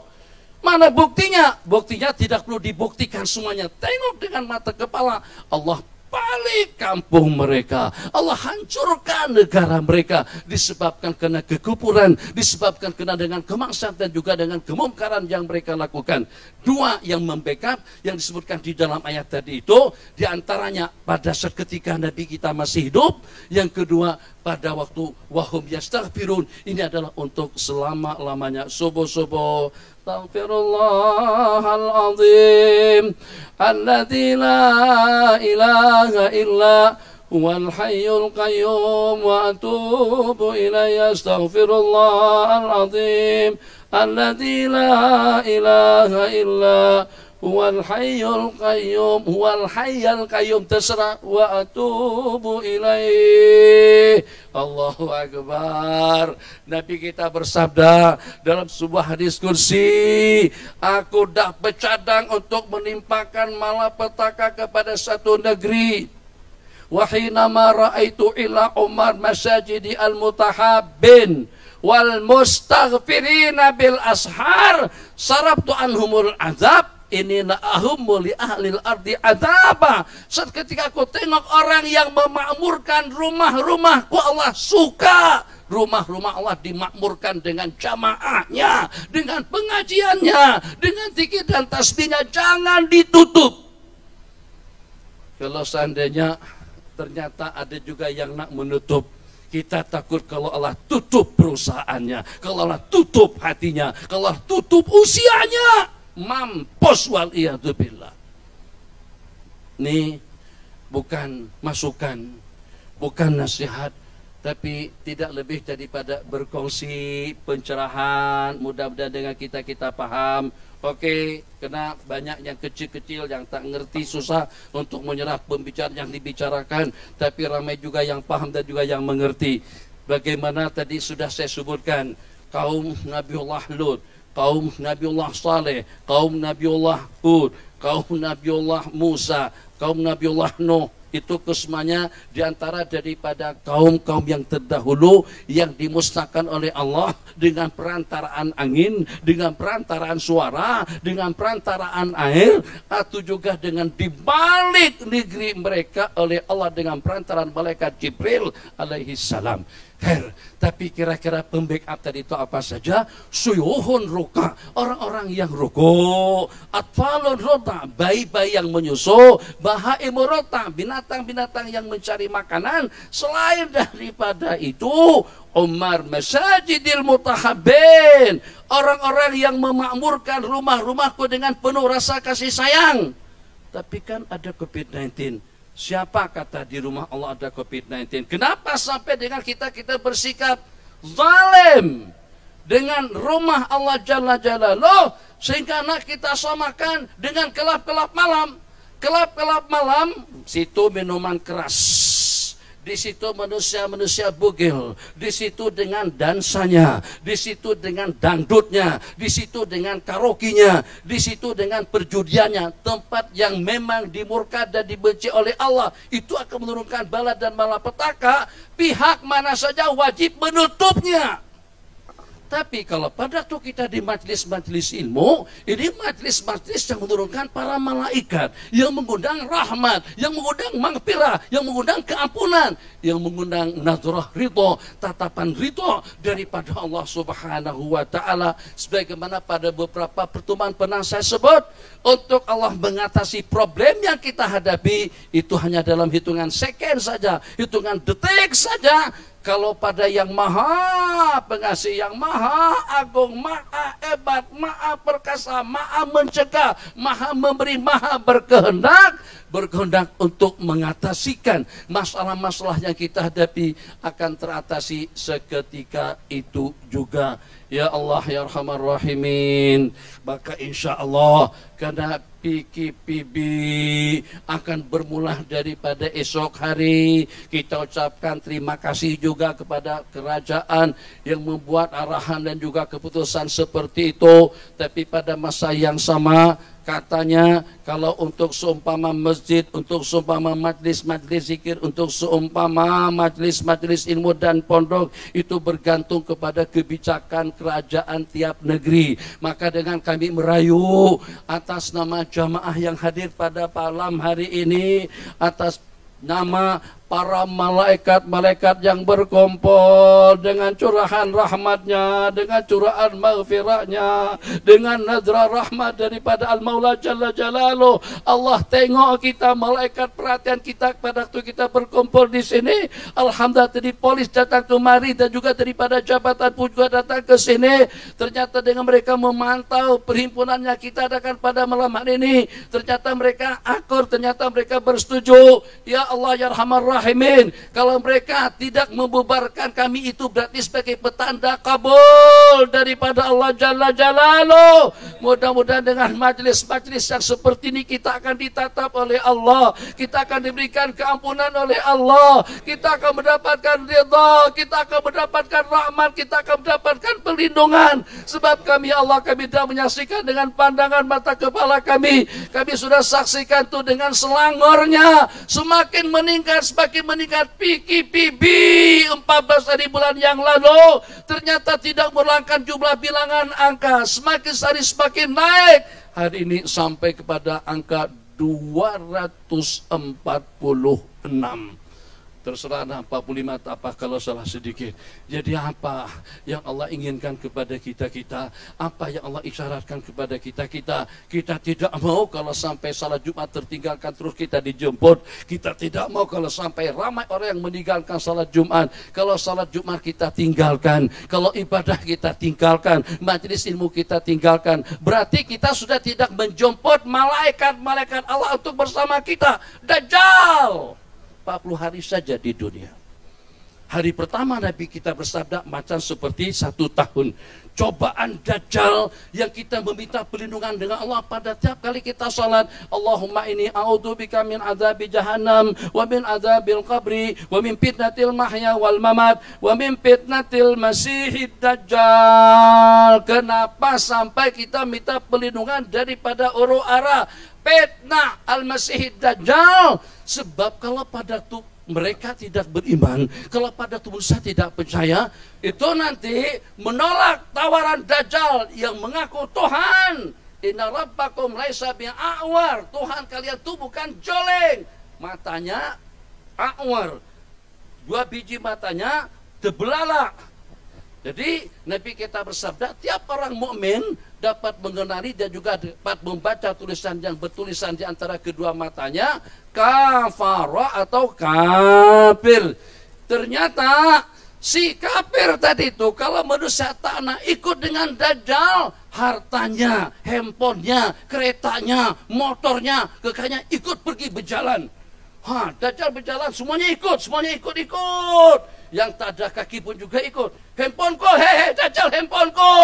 Mana buktinya? Buktinya tidak perlu dibuktikan semuanya. Tengok dengan mata kepala. Allah balik kampung mereka, Allah hancurkan negara mereka, disebabkan karena kekufuran, disebabkan karena dengan kemaksiatan dan juga dengan kemungkaran yang mereka lakukan. Dua yang membackup yang disebutkan di dalam ayat tadi itu, diantaranya pada saat ketika Nabi kita masih hidup, yang kedua pada waktu wahum yastaghfirun, ini adalah untuk selama-lamanya. Subuh-subuh Astaghfirullahal azim alladzi la ilaha illa huwal hayyul qayyum wa atubu ilayhi. Astaghfirullahal azim alladzi la ilaha illa huwal hayyul qayyum terserah, wa atubu ilaihi. Allahu akbar. Nabi kita bersabda dalam sebuah hadis kursi, aku dah bercadang untuk menimpakan malapetaka kepada satu negeri. Wa hina ma raaitu ila umar masajidi al-mutahabbin wal mustaghfirina bil ashar sarabtu anhumul azab ini na'ahum li ahlil ardi adaba. Saat ketika aku tengok orang yang memakmurkan rumah-rumahku, Allah suka. Rumah-rumah Allah dimakmurkan dengan jamaahnya, dengan pengajiannya, dengan zikir dan tasbihnya, jangan ditutup. Kalau seandainya ternyata ada juga yang nak menutup. Kita takut kalau Allah tutup perusahaannya, kalau Allah tutup hatinya, kalau Allah tutup usianya, mampus waliyadzubillah. Ini bukan masukan, bukan nasihat, tapi tidak lebih daripada berkongsi pencerahan. Mudah-mudahan dengan kita paham. Oke, kena banyak yang kecil-kecil yang tak ngerti, susah untuk menyerah pembicaraan yang dibicarakan, tapi ramai juga yang paham dan juga yang mengerti. Bagaimana tadi sudah saya sebutkan, kaum Nabiullah Lut, kaum Nabiullah Saleh, kaum Nabiullah Hud, kaum Nabiullah Musa, kaum Nabiullah Nuh, itu kesemuanya diantara daripada kaum-kaum yang terdahulu yang dimusnahkan oleh Allah dengan perantaraan angin, dengan perantaraan suara, dengan perantaraan air, atau juga dengan dibalik negeri mereka oleh Allah dengan perantaraan malaikat Jibril alaihi salam. Tapi kira-kira pembackup tadi itu apa saja? Suyuhun ruka, orang-orang yang ruku, atfalun rota, bayi-bayi yang menyusu, bahaimu rota, binatang-binatang yang mencari makanan. Selain daripada itu, Umar masajidil mutahabbin, orang-orang yang memakmurkan rumah-rumahku dengan penuh rasa kasih sayang. Tapi kan ada COVID-19. Siapa kata di rumah Allah ada COVID-19? Kenapa sampai dengan kita bersikap zalim dengan rumah Allah Jalla Jalaluh, sehingga nak kita samakan dengan kelap-kelap malam. Kelap-kelap malam, situ minuman keras, di situ manusia-manusia bugil, di situ dengan dansanya, di situ dengan dangdutnya, di situ dengan karaoke-nya, di situ dengan perjudiannya. Tempat yang memang dimurka dan dibenci oleh Allah, itu akan menurunkan bala dan malapetaka. Pihak mana saja wajib menutupnya. Tapi kalau pada waktu kita di majlis-majlis ilmu, ini majlis-majlis yang menurunkan para malaikat, yang mengundang rahmat, yang mengundang maghfirah, yang mengundang keampunan, yang mengundang nazrah ridho, tatapan ridho daripada Allah Subhanahu wa Ta'ala. Sebagaimana pada beberapa pertemuan pernah saya sebut, untuk Allah mengatasi problem yang kita hadapi, itu hanya dalam hitungan second saja, hitungan detik saja. Kalau pada yang maha pengasih, yang maha agung, maha hebat, maha perkasa, maha mencegah, maha memberi, maha berkehendak untuk mengatasikan masalah-masalah yang kita hadapi, akan teratasi seketika itu juga. Ya Allah ya Arhamar Rahimin. Maka insya Allah karena PKPB akan bermula daripada esok hari, kita ucapkan terima kasih juga kepada kerajaan yang membuat arahan dan juga keputusan seperti itu. Tapi pada masa yang sama, katanya kalau untuk seumpama masjid, untuk seumpama majlis-majlis zikir, untuk seumpama majlis-majlis ilmu dan pondok, itu bergantung kepada kebijakan kerajaan tiap negeri. Maka dengan kami merayu atas nama jamaah yang hadir pada malam hari ini, atas nama para malaikat-malaikat yang berkumpul dengan curahan rahmatnya, dengan curahan maghfirahnya, dengan nazrah rahmat daripada Al-Maula Jalla Jalaluh. Allah tengok kita, malaikat perhatian kita pada waktu kita berkumpul di sini. Alhamdulillah tadi polis datang kemari dan juga daripada jabatan pun juga datang ke sini. Ternyata dengan mereka memantau perhimpunannya kita adakan pada malam hari ini. Ternyata mereka akur, ternyata mereka bersetuju. Ya Allah ya Arhamar Rahimin, kalau mereka tidak membubarkan kami, itu berarti sebagai petanda kabul daripada Allah Jalla Jalaluh. Mudah-mudahan dengan majlis-majlis yang seperti ini kita akan ditatap oleh Allah, kita akan diberikan keampunan oleh Allah, kita akan mendapatkan ridha, kita akan mendapatkan rahmat, kita akan mendapatkan perlindungan. Sebab kami Allah, kami dah menyaksikan dengan pandangan mata kepala kami sudah saksikan tuh dengan selangornya semakin meningkat, semakin meningkat. PKPB 14 hari bulan yang lalu ternyata tidak melangkan jumlah bilangan angka, semakin hari semakin naik. Hari ini sampai kepada angka 246. Terserah 45 apa kalau salah sedikit. Jadi apa yang Allah inginkan kepada kita-kita, apa yang Allah isyaratkan kepada kita-kita. Kita tidak mau kalau sampai salat Jumat tertinggalkan terus kita dijemput. Kita tidak mau kalau sampai ramai orang yang meninggalkan salat Jumat. Kalau salat Jumat kita tinggalkan, kalau ibadah kita tinggalkan, majelis ilmu kita tinggalkan, berarti kita sudah tidak menjemput malaikat-malaikat Allah untuk bersama kita. Dajjal 40 hari saja di dunia. Hari pertama Nabi kita bersabda macam seperti 1 tahun. Cobaan Dajjal yang kita meminta perlindungan dengan Allah pada tiap kali kita salat. Allahumma inni a'udzubika min adzabi jahannam wa min adzabil qabri wa min fitnatil mahya wal mamat wa min fitnatil masihid dajjal. Kenapa sampai kita minta perlindungan daripada uru-ara fitnah al-masihid dajjal? Sebab kalau pada mereka tidak beriman, kalau pada tubuh saya tidak percaya, itu nanti menolak tawaran Dajjal yang mengaku Tuhan. Inna rabbakum laisa bi'awar. Tuhan kalian itu bukan joleng. Matanya a'war. 2 biji matanya debelalak. Jadi Nabi kita bersabda, tiap orang mukmin dapat mengenali dan juga dapat membaca tulisan yang bertulisan di antara kedua matanya, kafara atau kafir. Ternyata si kafir tadi itu kalau manusia tanah ikut dengan Dajjal, hartanya, handphonenya, keretanya, motornya, kekayaan ikut pergi berjalan. Dajjal berjalan, semuanya ikut. Yang tak ada kaki pun juga ikut. Handphoneku, hehe, Dajjal handphoneku.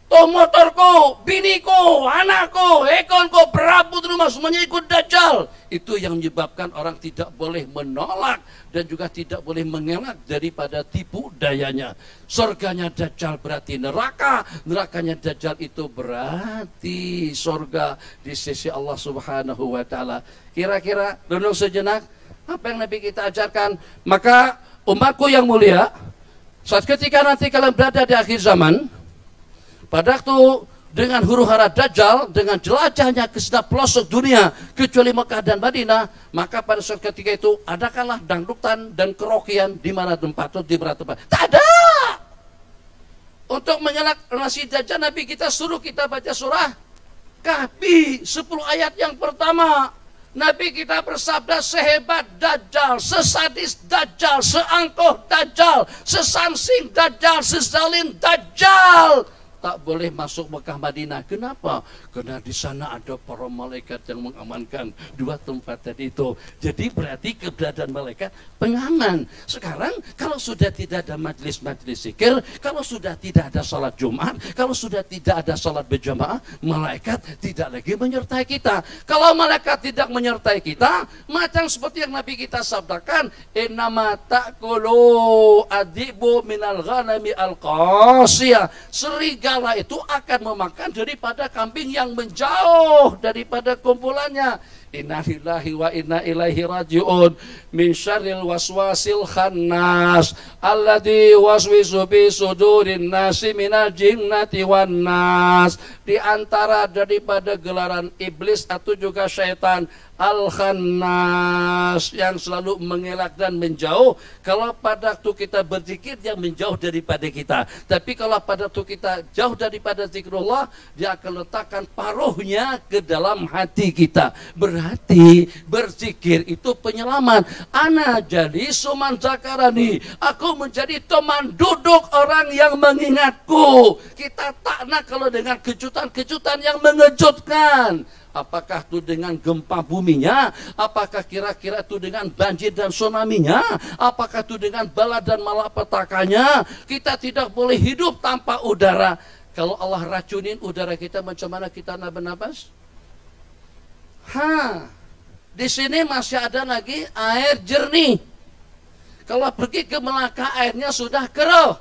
Tuh motorku, biniku, anakku, ekonku, perabot rumah, semuanya ikut Dajjal. Itu yang menyebabkan orang tidak boleh menolak dan juga tidak boleh mengelak daripada tipu dayanya. Surganya Dajjal berarti neraka, nerakanya Dajjal itu berarti surga di sisi Allah Subhanahu wa Ta'ala. Kira-kira renung sejenak, apa yang Nabi kita ajarkan? Maka umatku yang mulia, saat ketika nanti kalian berada di akhir zaman, pada waktu dengan huru-hara Dajjal, dengan jelajahnya ke setiap pelosok dunia kecuali Mekah dan Madinah, maka pada saat ketika itu adakanlah dangdutan dan kerokian di mana tempat itu, di mana tempat. Tak ada. Untuk mengelak nasi Dajjal, Nabi kita suruh kita baca surah Kahfi 10 ayat yang pertama. Nabi kita bersabda, sehebat Dajjal, sesadis Dajjal, seangkuh Dajjal, sesamsing Dajjal, sezalim Dajjal, tak boleh masuk Mekah Madinah. Kenapa? Karena di sana ada para malaikat yang mengamankan 2 tempat tadi itu. Jadi berarti keberadaan malaikat pengaman. Sekarang kalau sudah tidak ada majelis-majelis zikir, kalau sudah tidak ada salat Jumat, kalau sudah tidak ada salat berjamaah, malaikat tidak lagi menyertai kita. Kalau malaikat tidak menyertai kita, macam seperti yang Nabi kita sabdakan, innama ta'kulu adibu minal ghanami al-qasiyah. Serigala itu akan memakan daripada kambing yang menjauh daripada kumpulannya. Inna lillahi wa inna ilaihi raji'un. Min syarril waswasil khannas alladzi waswisu fi sudurin nasi minal jinnati wan nas. Di antara daripada gelaran iblis atau juga syaitan Al-Khannas, yang selalu mengelak dan menjauh. Kalau pada waktu kita berzikir, dia menjauh daripada kita. Tapi kalau pada waktu kita jauh daripada zikrullah, dia akan letakkan paruhnya ke dalam hati kita. Berarti berzikir itu penyelamat. Ana jadi suman zakarani, aku menjadi teman duduk orang yang mengingatku. Kita tak nak kalau dengan kejutan-kejutan yang mengejutkan. Apakah itu dengan gempa buminya? Apakah kira-kira itu dengan banjir dan tsunami-nya? Apakah itu dengan bala dan malapetakannya? Kita tidak boleh hidup tanpa udara. Kalau Allah racunin udara kita, macam mana kita nafas? Di sini masih ada lagi air jernih. Kalau pergi ke Melaka airnya sudah keruh.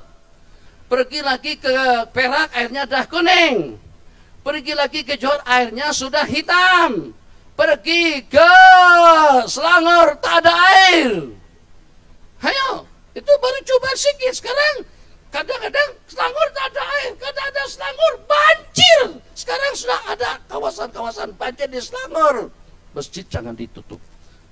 Pergi lagi ke Perak airnya dah kuning. Pergi lagi ke Johor airnya sudah hitam. Pergi ke Selangor tak ada air. Hayo, itu baru coba sedikit. Sekarang kadang-kadang Selangor tak ada air, kadang ada Selangor banjir. Sekarang sudah ada kawasan-kawasan banjir di Selangor. Masjid jangan ditutup.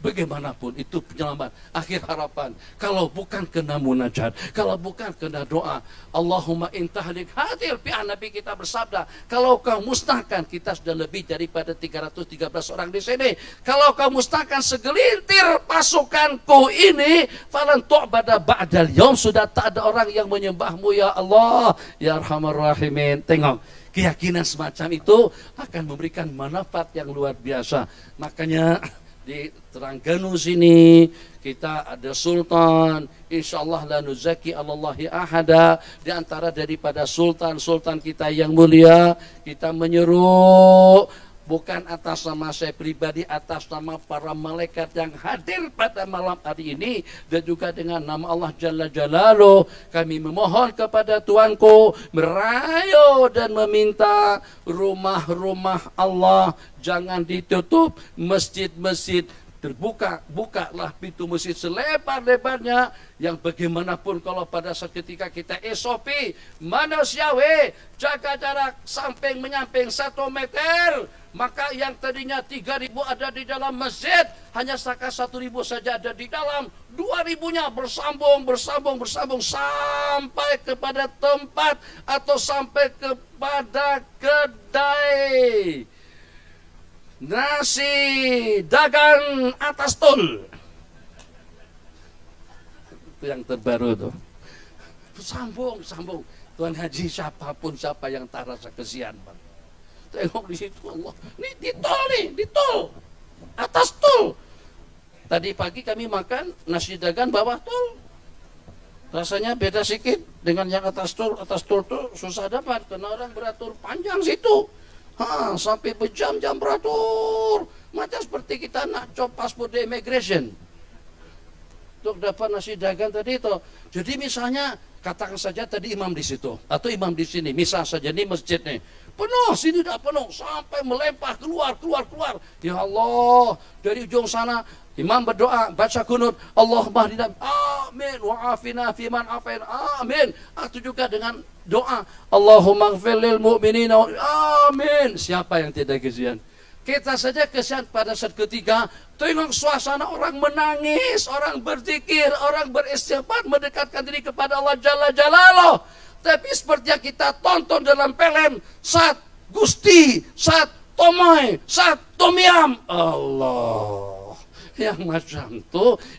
Bagaimanapun itu penyelamat akhir harapan. Kalau bukan kena munajat, kalau bukan kena doa, Allahumma intahlik hadil pihak Nabi kita bersabda, kalau kau musnahkan, kita sudah lebih daripada 313 orang di sini. Kalau kau musnahkan segelintir pasukanku ini, falan tu'bada ba'dal yaum, sudah tak ada orang yang menyembahmu ya Allah, ya Arhamar Rahimin. Tengok, keyakinan semacam itu akan memberikan manfaat yang luar biasa. Makanya di Terengganu sini kita ada sultan, insyaallah la nuzaki Allahi ahada. Di antara daripada sultan-sultan kita yang mulia, kita menyeru bukan atas nama saya pribadi, atas nama para malaikat yang hadir pada malam hari ini, dan juga dengan nama Allah Jalla Jalaluh, kami memohon kepada Tuanku, merayu dan meminta rumah-rumah Allah jangan ditutup, masjid-masjid terbuka, bukalah pintu masjid selebar-lebarnya, yang bagaimanapun kalau pada saat ketika kita SOP manusiawi jaga jarak samping menyamping 1 meter, maka yang tadinya 3.000 ada di dalam masjid, hanya setakat 1.000 saja ada di dalam, 2.000-nya bersambung sampai kepada tempat atau sampai kepada kedai nasi dagang atas tol. Itu yang terbaru tuh. Sambung. Tuan Haji siapa yang tak rasa kesian, Bang. Tengok di situ Allah. Ini di tol. Atas tol. Tadi pagi kami makan nasi dagang bawah tol. Rasanya beda sedikit dengan yang atas tol. Atas tol tuh susah dapat karena orang beratur panjang situ. Sampai berjam-jam beratur, macam seperti kita nak cop paspor di immigration untuk dapat nasi dagang tadi itu. Jadi misalnya katakan saja tadi imam di situ atau imam di sini, misal saja ini masjid nih penuh, sini dah penuh sampai melempah keluar. Ya Allah, dari ujung sana imam berdoa, baca kunut, Allahumma hdina, amin, wa'afina fiman afain, amin. Itu juga dengan doa, Allahumma ghfir lil mu'minina, amin. Siapa yang tidak kesian? Kita saja kesian pada saat ketiga, tengok suasana orang menangis, orang berzikir, orang beristighfar, mendekatkan diri kepada Allah Jalla Jalaluh. Tapi seperti yang kita tonton dalam film, saat Gusti, saat Tomoy, saat Tomiam, Allah. Yang macam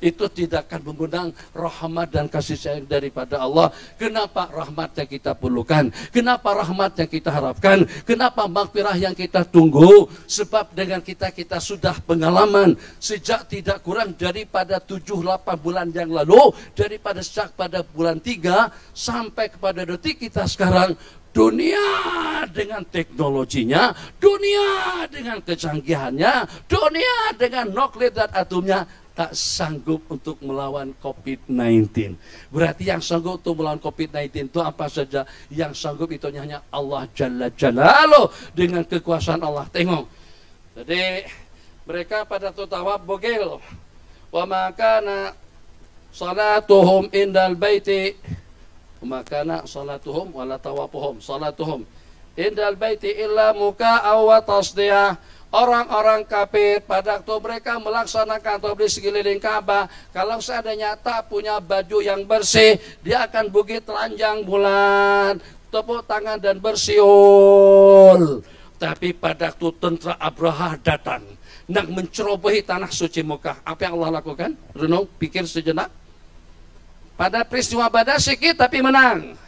itu tidak akan mengundang rahmat dan kasih sayang daripada Allah. Kenapa rahmat yang kita perlukan? Kenapa rahmat yang kita harapkan? Kenapa maghfirah yang kita tunggu? Sebab dengan kita sudah pengalaman sejak tidak kurang daripada 7-8 bulan yang lalu, daripada sejak pada bulan 3 sampai kepada detik kita sekarang. Dunia dengan teknologinya, dunia dengan kecanggihannya, dunia dengan nuklir dan atomnya tak sanggup untuk melawan COVID-19. Berarti yang sanggup untuk melawan COVID-19 itu apa saja? Yang sanggup itu hanya Allah Jalla Jalaluh dengan kekuasaan Allah. Tengok. Jadi mereka pada tutawab bogel. Wa makana salatuhum indal baiti, makana salatuhum wala tawafuhum, salatuhum indal baiti illa muka'aw wa tasdiyah. Orang-orang kafir pada waktu mereka melaksanakan tawaf di sekeliling Ka'bah, kalau seandainya tak punya baju yang bersih, dia akan bukit telanjang bulan, tepuk tangan dan bersiul. Tapi pada waktu tentara Abraha datang nak mencerobohi tanah suci Mekah, apa yang Allah lakukan? Renung, pikir sejenak. Pada peristiwa Badar sedikit tapi menang.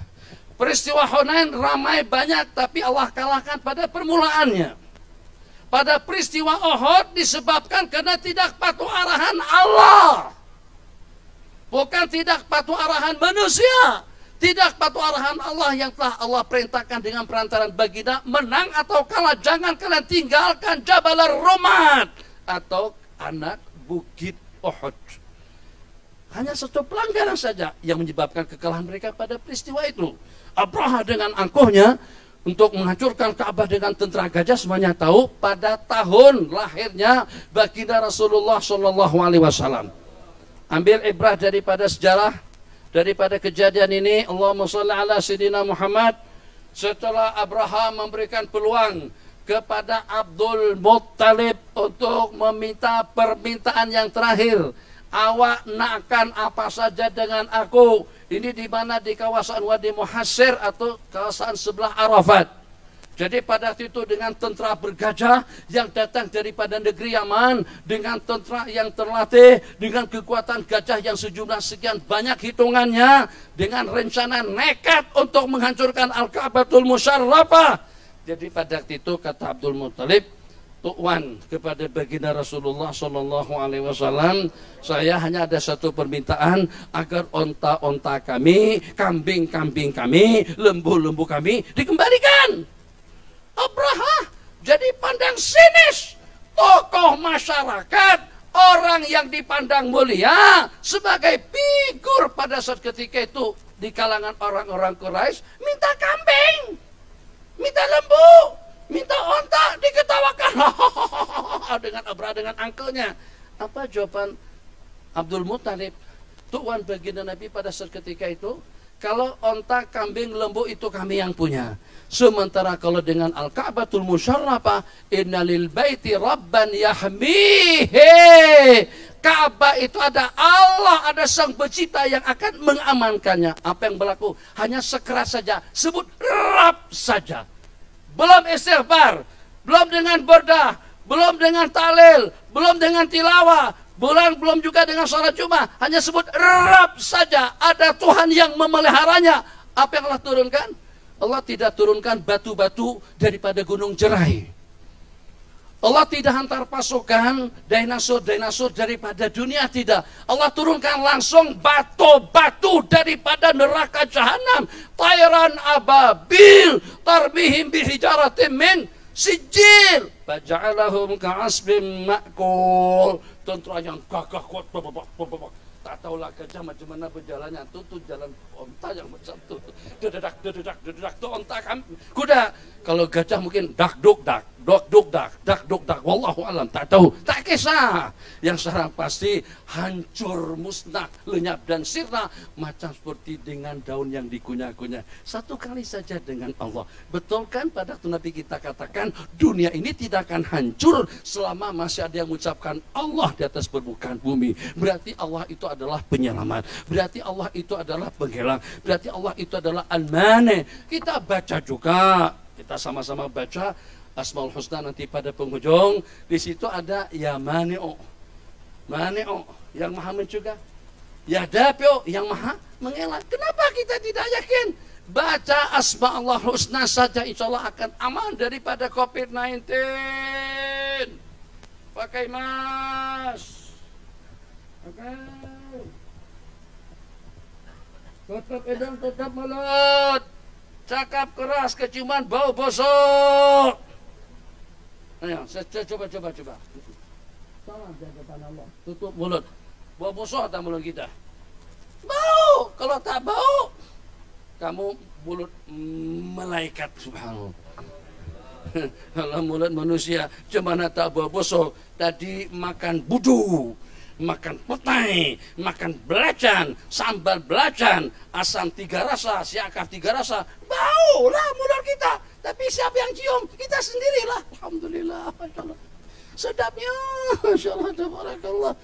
Peristiwa Hunain ramai banyak tapi Allah kalahkan pada permulaannya. Pada peristiwa Uhud disebabkan karena tidak patuh arahan Allah. Bukan tidak patuh arahan manusia. Tidak patuh arahan Allah yang telah Allah perintahkan dengan perantaran baginda. Menang atau kalah, jangan kalian tinggalkan Jabal Rumat atau anak bukit Uhud. Hanya satu pelanggaran saja yang menyebabkan kekalahan mereka pada peristiwa itu. Abraha dengan angkuhnya untuk menghancurkan Ka'bah dengan tentara gajah, semuanya tahu pada tahun lahirnya baginda Rasulullah SAW. Ambil ibrah daripada sejarah, daripada kejadian ini. Allahumma shalli ala sayyidina Muhammad. Setelah Abraha memberikan peluang kepada Abdul Muttalib untuk meminta permintaan yang terakhir. Awak nakkan apa saja dengan aku. Ini di mana? Di kawasan Wadi Muhassir atau kawasan sebelah Arafat. Jadi pada waktu itu dengan tentara bergajah yang datang daripada negeri Yaman, dengan tentara yang terlatih, dengan kekuatan gajah yang sejumlah sekian banyak hitungannya, dengan rencana nekat untuk menghancurkan Al-Ka'batul Musyarrafah. Jadi pada waktu itu kata Abdul Muttalib, Tuan kepada baginda Rasulullah SAW, saya hanya ada satu permintaan, agar onta-onta kami, kambing-kambing kami, lembu-lembu kami dikembalikan. Abraha jadi pandang sinis, tokoh masyarakat, orang yang dipandang mulia sebagai figur pada saat ketika itu di kalangan orang-orang Quraisy, minta kambing, minta lembu, minta onta, diketawakan dengan Abraha, dengan angkelnya. Apa jawaban Abdul Muttalib, tuan baginda Nabi pada saat ketika itu? Kalau onta, kambing, lembu itu kami yang punya. Sementara kalau dengan Al-Ka'batul Musyarrafah, innalil baiti rabban yahmihi. Ka'bah itu ada Allah, ada sang pencipta yang akan mengamankannya. Apa yang berlaku? Hanya sekeras saja, sebut Rabb saja. Belum istighfar, belum dengan berdah, belum dengan tahlil, belum dengan tilawah, belum juga dengan sholat Jumat, hanya sebut Rabb saja. Ada Tuhan yang memeliharanya. Apa yang Allah turunkan? Allah tidak turunkan batu-batu daripada gunung Jerai. Allah tidak hantar pasukan dinosaur daripada dunia, tidak. Allah turunkan langsung batu-batu daripada neraka jahanam. Tayran ababil tarmihim bihijaratin min sijil faja'alahum ka'asbim ma'kul. Tentara yang gagah kuat, tak tahulah gajah macam mana berjalannya. Itu jalan onta yang macam itu. Dededak, itu onta kan kuda. Kalau gajah mungkin dak-duk-dak, dak-duk-dak, wallahu alam, tak tahu, tak kisah. Yang sekarang pasti hancur, musnah, lenyap dan sirna, macam seperti dengan daun yang dikunyah-kunyah. Satu kali saja dengan Allah. Betul kan pada waktu Nabi kita katakan, dunia ini tidak akan hancur selama masih ada yang mengucapkan Allah di atas permukaan bumi. Berarti Allah itu adalah penyelamat. Berarti Allah itu adalah penghilang. Berarti Allah itu adalah Al-Mani. Kita baca juga, kita sama-sama baca Asmaul Husna nanti pada penghujung. Di situ ada ya Mani'u, Mani'u yang maha mencegah, ya Dafi'u yang maha mengelak. Kenapa kita tidak yakin? Baca Asma Allah Husna saja, insya Allah akan aman daripada COVID-19. Pakai mas, pakai, tutup hidung, tutup mulut, cakap keras, keciuman bau busuk. Ayo, coba. Tolong jaga tangan Allah. Tutup mulut. Bau busuk atau mulut kita? Bau. Kalau tak bau, kamu mulut malaikat, subhanallah. Kalau mulut manusia cuma tak bau busuk. Tadi makan budu, makan petai, makan belacan, sambal belacan, asam 3 rasa, siakaf 3 rasa. Bau lah mulut kita. Tapi siapa yang cium? Kita sendirilah. Alhamdulillah, masya Allah. Sedapnya, masya Allah, tabarakallah.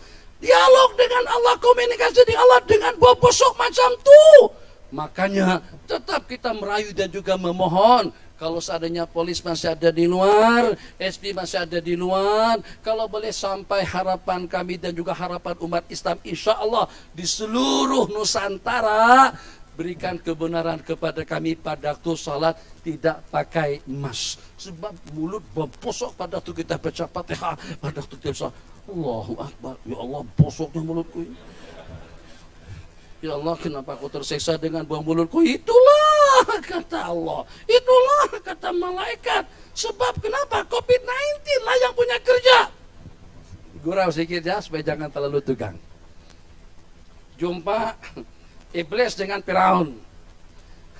Dialog dengan Allah, komunikasi dengan Allah dengan bau busuk macam tu. Makanya tetap kita merayu dan juga memohon. Kalau seandainya polis masih ada di luar, SP masih ada di luar, kalau boleh sampai harapan kami dan juga harapan umat Islam, insya Allah di seluruh Nusantara, berikan kebenaran kepada kami pada waktu salat tidak pakai mask. Sebab mulut busuk pada waktu kita baca Fatihah, pada waktu kita salat, Allahu Akbar, ya Allah busuknya mulutku ini. Ya Allah, kenapa aku tersiksa dengan bau mulutku? Itulah kata Allah, itulah kata malaikat. Sebab kenapa? COVID-19 lah yang punya kerja. Gurau sedikit ya, supaya jangan terlalu tegang. Jumpa Iblis dengan Firaun.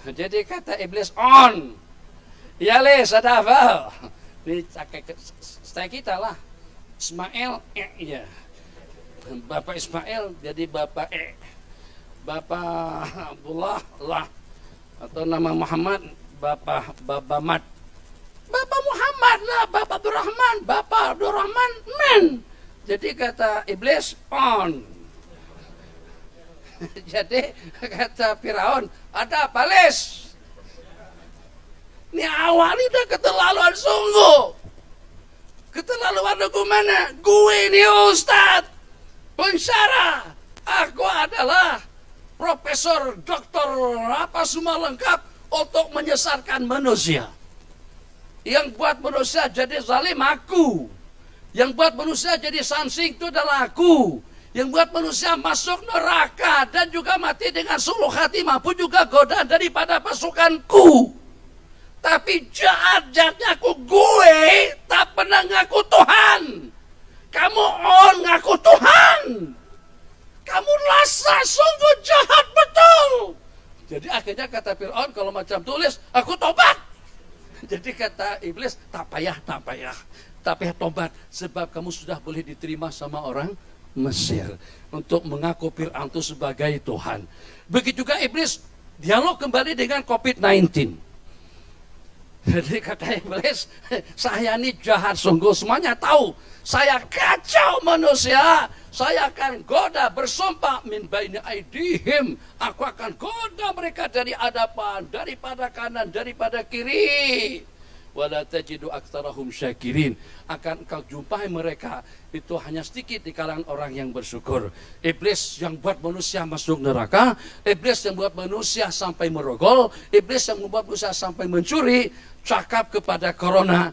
Jadi kata Iblis, on. Ya les, ada apa? Ini saya kita lah. Ismail, ya. Bapak Ismail jadi Bapak Bapak Abdullah lah. Atau nama Muhammad, Bapak Mat. Bapak Muhammad cepatlah Bapak Abdurrahman, Bapak Abdurrahman, men. Jadi kata iblis, on. Jadi kata Firaun, ada apa les? Ini awal ini udah keterlaluan sungguh. Keterlaluan mana? Gue ini Ustadz pensyarah. Aku adalah profesor, doktor, apa semua lengkap untuk menyesatkan manusia. Yang buat manusia jadi zalim aku. Yang buat manusia jadi samsing itu adalah aku. Yang buat manusia masuk neraka dan juga mati dengan suluh khatimah pun juga godaan daripada pasukanku. Tapi jahat-jahatnya aku gue tak pernah ngaku Tuhan. Kamu on ngaku Tuhan. Kamu rasa sungguh jahat betul. Jadi akhirnya kata Fir'aun kalau macam tulis, aku tobat. Jadi kata iblis, tak payah tobat. Sebab kamu sudah boleh diterima sama orang Mesir. Untuk mengaku Fir'aun itu sebagai Tuhan. Begitu juga iblis, dialog kembali dengan COVID-19. Jadi kata iblis, saya ini jahat sungguh, semuanya tahu. Saya kacau manusia. Saya akan goda bersumpah min baini aidihim. Aku akan goda mereka dari hadapan, daripada kanan, daripada kiri. Wala tajidu aktsarahum syakirin. Akan kau jumpai mereka itu hanya sedikit di kalangan orang yang bersyukur. Iblis yang buat manusia masuk neraka, iblis yang buat manusia sampai merogol, iblis yang membuat manusia sampai mencuri, cakap kepada corona,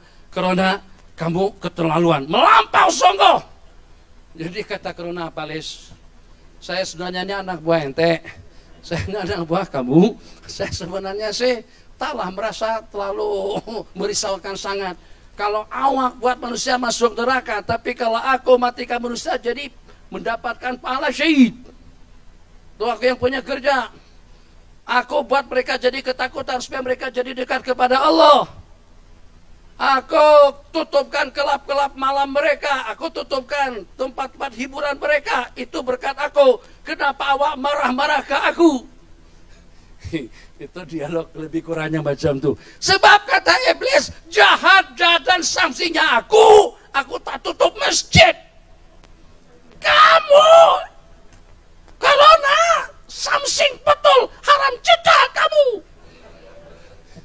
kamu keterlaluan, melampau sungguh. Jadi kata corona apa les? Saya sebenarnya ini anak buah ente, saya ini anak buah kamu, saya sebenarnya sih taklah merasa terlalu merisaukan sangat. Kalau awak buat manusia masuk neraka, tapi kalau aku matikan manusia jadi mendapatkan pahala syahid. Itu aku yang punya kerja. Aku buat mereka jadi ketakutan supaya mereka jadi dekat kepada Allah. Aku tutupkan kelap-kelap malam mereka. Aku tutupkan tempat-tempat hiburan mereka. Itu berkat aku. Kenapa awak marah-marah ke aku? Itu dialog lebih kurangnya macam tu. Sebab kata iblis, jahat dan sanksinya aku tak tutup masjid. Kamu corona samsing betul, haram cedah kamu.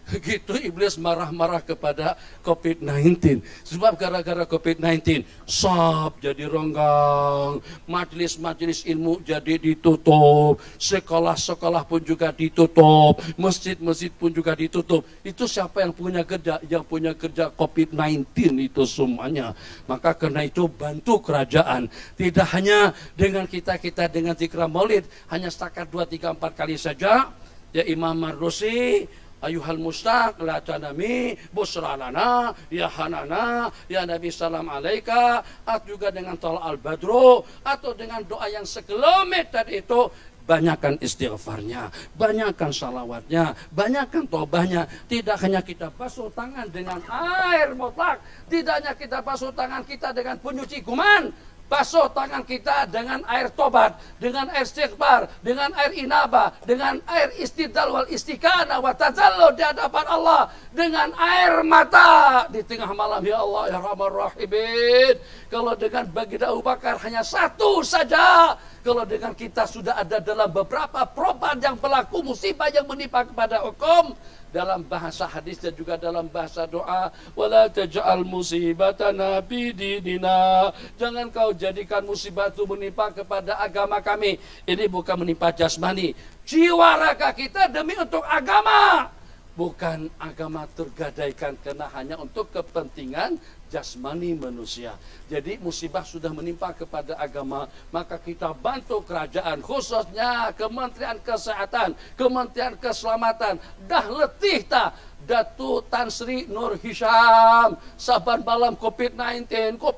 Begitu iblis marah-marah kepada COVID-19. Sebab gara-gara COVID-19 sab jadi ronggang, majelis-majelis ilmu jadi ditutup, sekolah-sekolah pun juga ditutup, masjid-masjid pun juga ditutup. Itu siapa yang punya kerja? Yang punya kerja COVID-19 itu semuanya. Maka karena itu bantu kerajaan. Tidak hanya dengan kita dengan zikra maulid, hanya setakat 2, 3, 4 kali saja. Ya Imam Mardusi, ayuhal mustaq la tanami busralana ya hanana ya Nabi salam alaika, atau juga dengan tol al-badru, atau dengan doa yang sekelumit tadi itu. Banyakkan istighfarnya, banyakkan salawatnya, banyakkan tobahnya. Tidak hanya kita basuh tangan dengan air mutlak, tidak hanya kita basuh tangan kita dengan penyuci kuman, basuh tangan kita dengan air tobat, dengan air istighfar, dengan air inabah, dengan air istidlal wal istiqanah wa tazallu di hadapan Allah, dengan air mata di tengah malam. Ya Allah ya Rahman Rahimin. Kalau dengan baginda Abu Bakar hanya satu saja, kalau dengan kita sudah ada dalam beberapa proban yang berlaku musibah yang menimpa kepada hukum, dalam bahasa hadis dan juga dalam bahasa doa, wala taj'al musibatana fi dinina. Jangan kau jadikan musibah itu menimpa kepada agama kami. Ini bukan menimpa jasmani, jiwa raga kita demi untuk agama. Bukan agama tergadaikan karena hanya untuk kepentingan jasmani manusia. Jadi musibah sudah menimpa kepada agama, maka kita bantu kerajaan, khususnya Kementerian Kesehatan, Kementerian Keselamatan. Dah letih tak Datu Tan Sri Nur Hisham saban malam COVID-19,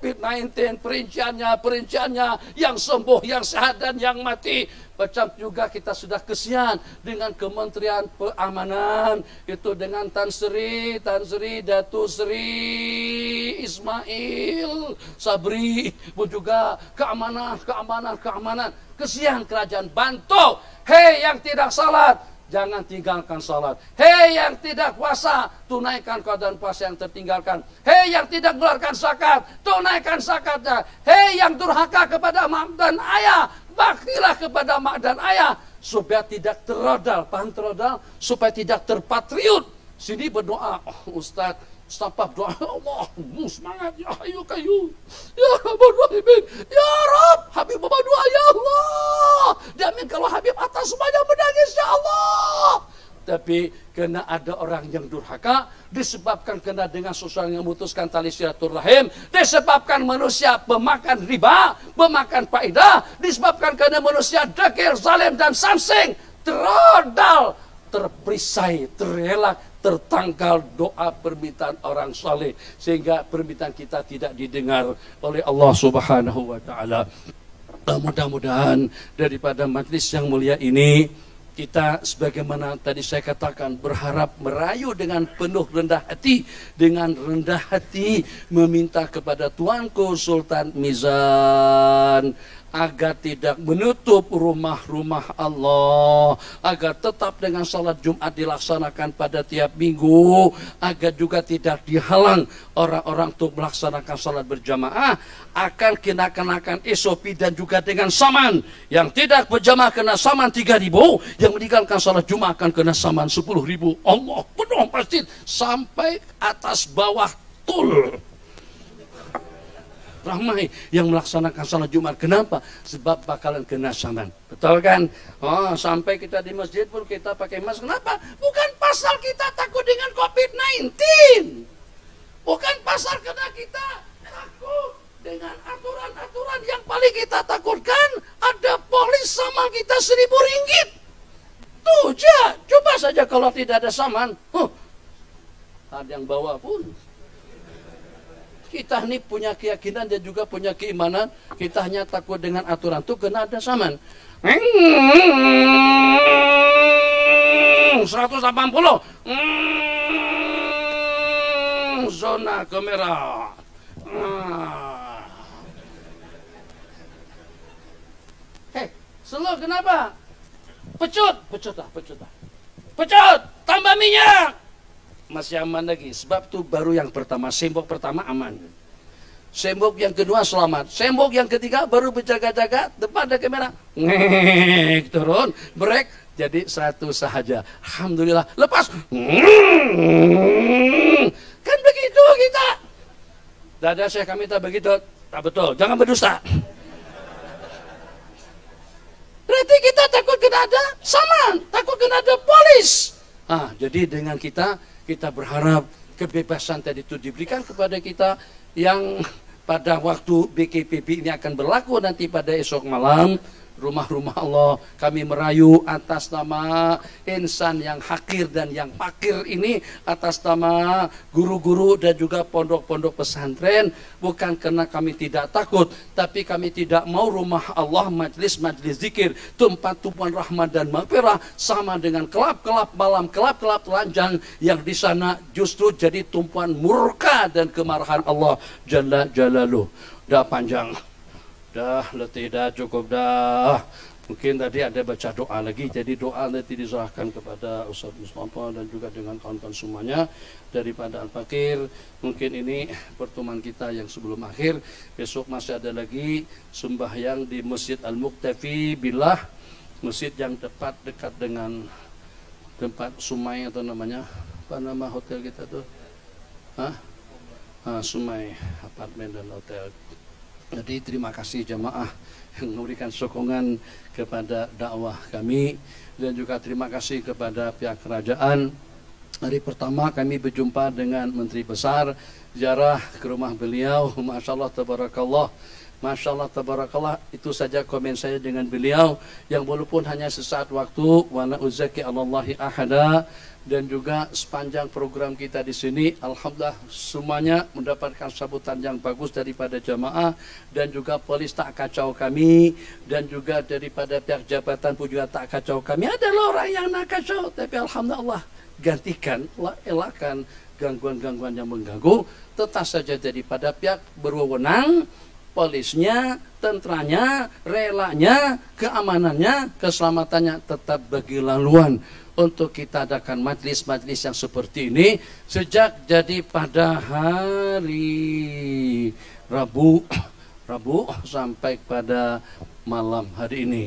perinciannya, yang sembuh, yang sehat dan yang mati. Macam juga kita sudah kesian dengan Kementerian Peramanan, itu dengan Tan Sri Datu Sri Ismail Sabri pun juga keamanan. Kesian kerajaan, bantu. Hei yang tidak salat, jangan tinggalkan salat. Hei yang tidak puasa, tunaikan qada puasa yang tertinggalkan. Hei yang tidak mengeluarkan zakat, tunaikan zakatnya. Hei yang durhaka kepada mak dan ayah, baktilah kepada mak dan ayah supaya tidak terodal. Paham terodal? Supaya tidak terpatriot. Sini berdoa, Ustaz, Stapap doa, Allah, semangat, ya hayu kayu, ya Rabbul Rahimin, ya Rabb, Habib bawa doa, ya Allah. Jamin kalau Habib atas semuanya menangis, ya Allah. Tapi kena ada orang yang durhaka, disebabkan kena dengan sesuatu yang memutuskan tali silaturahim, disebabkan manusia pemakan riba, pemakan faedah, disebabkan kena manusia dekil, zalim dan samsing, terodal, terperisai, terelak, tertanggal doa permintaan orang saleh sehingga permintaan kita tidak didengar oleh Allah Subhanahu wa taala. Mudah-mudahan daripada majlis yang mulia ini kita sebagaimana tadi saya katakan berharap merayu dengan penuh rendah hati, dengan rendah hati meminta kepada Tuanku Sultan Mizan agar tidak menutup rumah-rumah Allah, agar tetap dengan salat Jumat dilaksanakan pada tiap minggu, agar juga tidak dihalang orang-orang untuk melaksanakan salat berjamaah, akan kenakan SOP dan juga dengan saman. Yang tidak berjamaah kena saman 3.000, yang meninggalkan salat Jumat akan kena saman 10.000. Allah penuh masjid sampai atas bawah tul. Ramai yang melaksanakan salat Jumat. Kenapa? Sebab bakalan kena saman. Betul kan? Oh, sampai kita di masjid pun kita pakai masker. Kenapa? Bukan pasal kita takut dengan COVID-19. Bukan pasal karena kita takut dengan aturan-aturan. Yang paling kita takutkan ada polis saman kita 1.000 ringgit. Tuh, coba saja kalau tidak ada saman. Ada yang bawa pun. Kita ini punya keyakinan dan juga punya keimanan. Kita hanya takut dengan aturan itu kena ada saman. 180. Zona kamera. Slow kenapa? Pecut. Pecut, tambah minyak. Masih aman lagi, sebab itu baru yang pertama, sembok pertama aman. Sembok yang kedua selamat. Sembok yang ketiga baru berjaga-jaga, depan ada kamera, turun, break, jadi 100 sahaja. Alhamdulillah, lepas, kan begitu kita. Dada saya kami tak begitu, tak betul, jangan berdusta. Berarti kita takut kena ada saman, takut kena ada polis. Jadi dengan kita berharap kebebasan tadi itu diberikan kepada kita yang pada waktu BKPP ini akan berlaku nanti pada esok malam. Rumah-rumah Allah kami merayu atas nama insan yang hakir dan yang fakir ini, atas nama guru-guru dan juga pondok-pondok pesantren, bukan karena kami tidak takut, tapi kami tidak mau rumah Allah majlis-majlis zikir tempat tumpuan rahmat dan maghfirah sama dengan kelap-kelap malam, kelap-kelap telanjang yang di sana justru jadi tumpuan murka dan kemarahan Allah Jalla Jalaluh. Dah panjang. Dah, letih dah, cukup dah. Mungkin tadi ada baca doa lagi, jadi doa nanti diserahkan kepada Ustaz Mustafa dan juga dengan kawan-kawan semuanya daripada Al-Fakir. Mungkin ini pertemuan kita yang sebelum akhir. Besok masih ada lagi sembahyang di Masjid Al-Muktafi Billah, masjid yang dekat dengan tempat Sumai atau namanya apa nama hotel kita tuh? Sumai apartemen dan hotel. Jadi terima kasih jamaah yang memberikan sokongan kepada dakwah kami, dan juga terima kasih kepada pihak kerajaan. Hari pertama kami berjumpa dengan Menteri Besar, ziarah ke rumah beliau. Masya Allah tabarakallah, Masya Allah tabarakallah. Itu saja komen saya dengan beliau, yang walaupun hanya sesaat waktu. Wa na'uzaki alallahi ahada. Dan juga sepanjang program kita di sini, alhamdulillah semuanya mendapatkan sambutan yang bagus daripada jamaah, dan juga polis tak kacau kami, dan juga daripada pihak jabatan pun juga tak kacau kami. Ada orang yang nak kacau, tapi alhamdulillah gantikan, elakkan gangguan-gangguan yang mengganggu. Tetap saja daripada pihak berwenang, polisnya, tentranya, relanya, keamanannya, keselamatannya tetap bagi laluan. Untuk kita adakan majlis-majlis yang seperti ini sejak jadi pada hari Rabu sampai pada malam hari ini.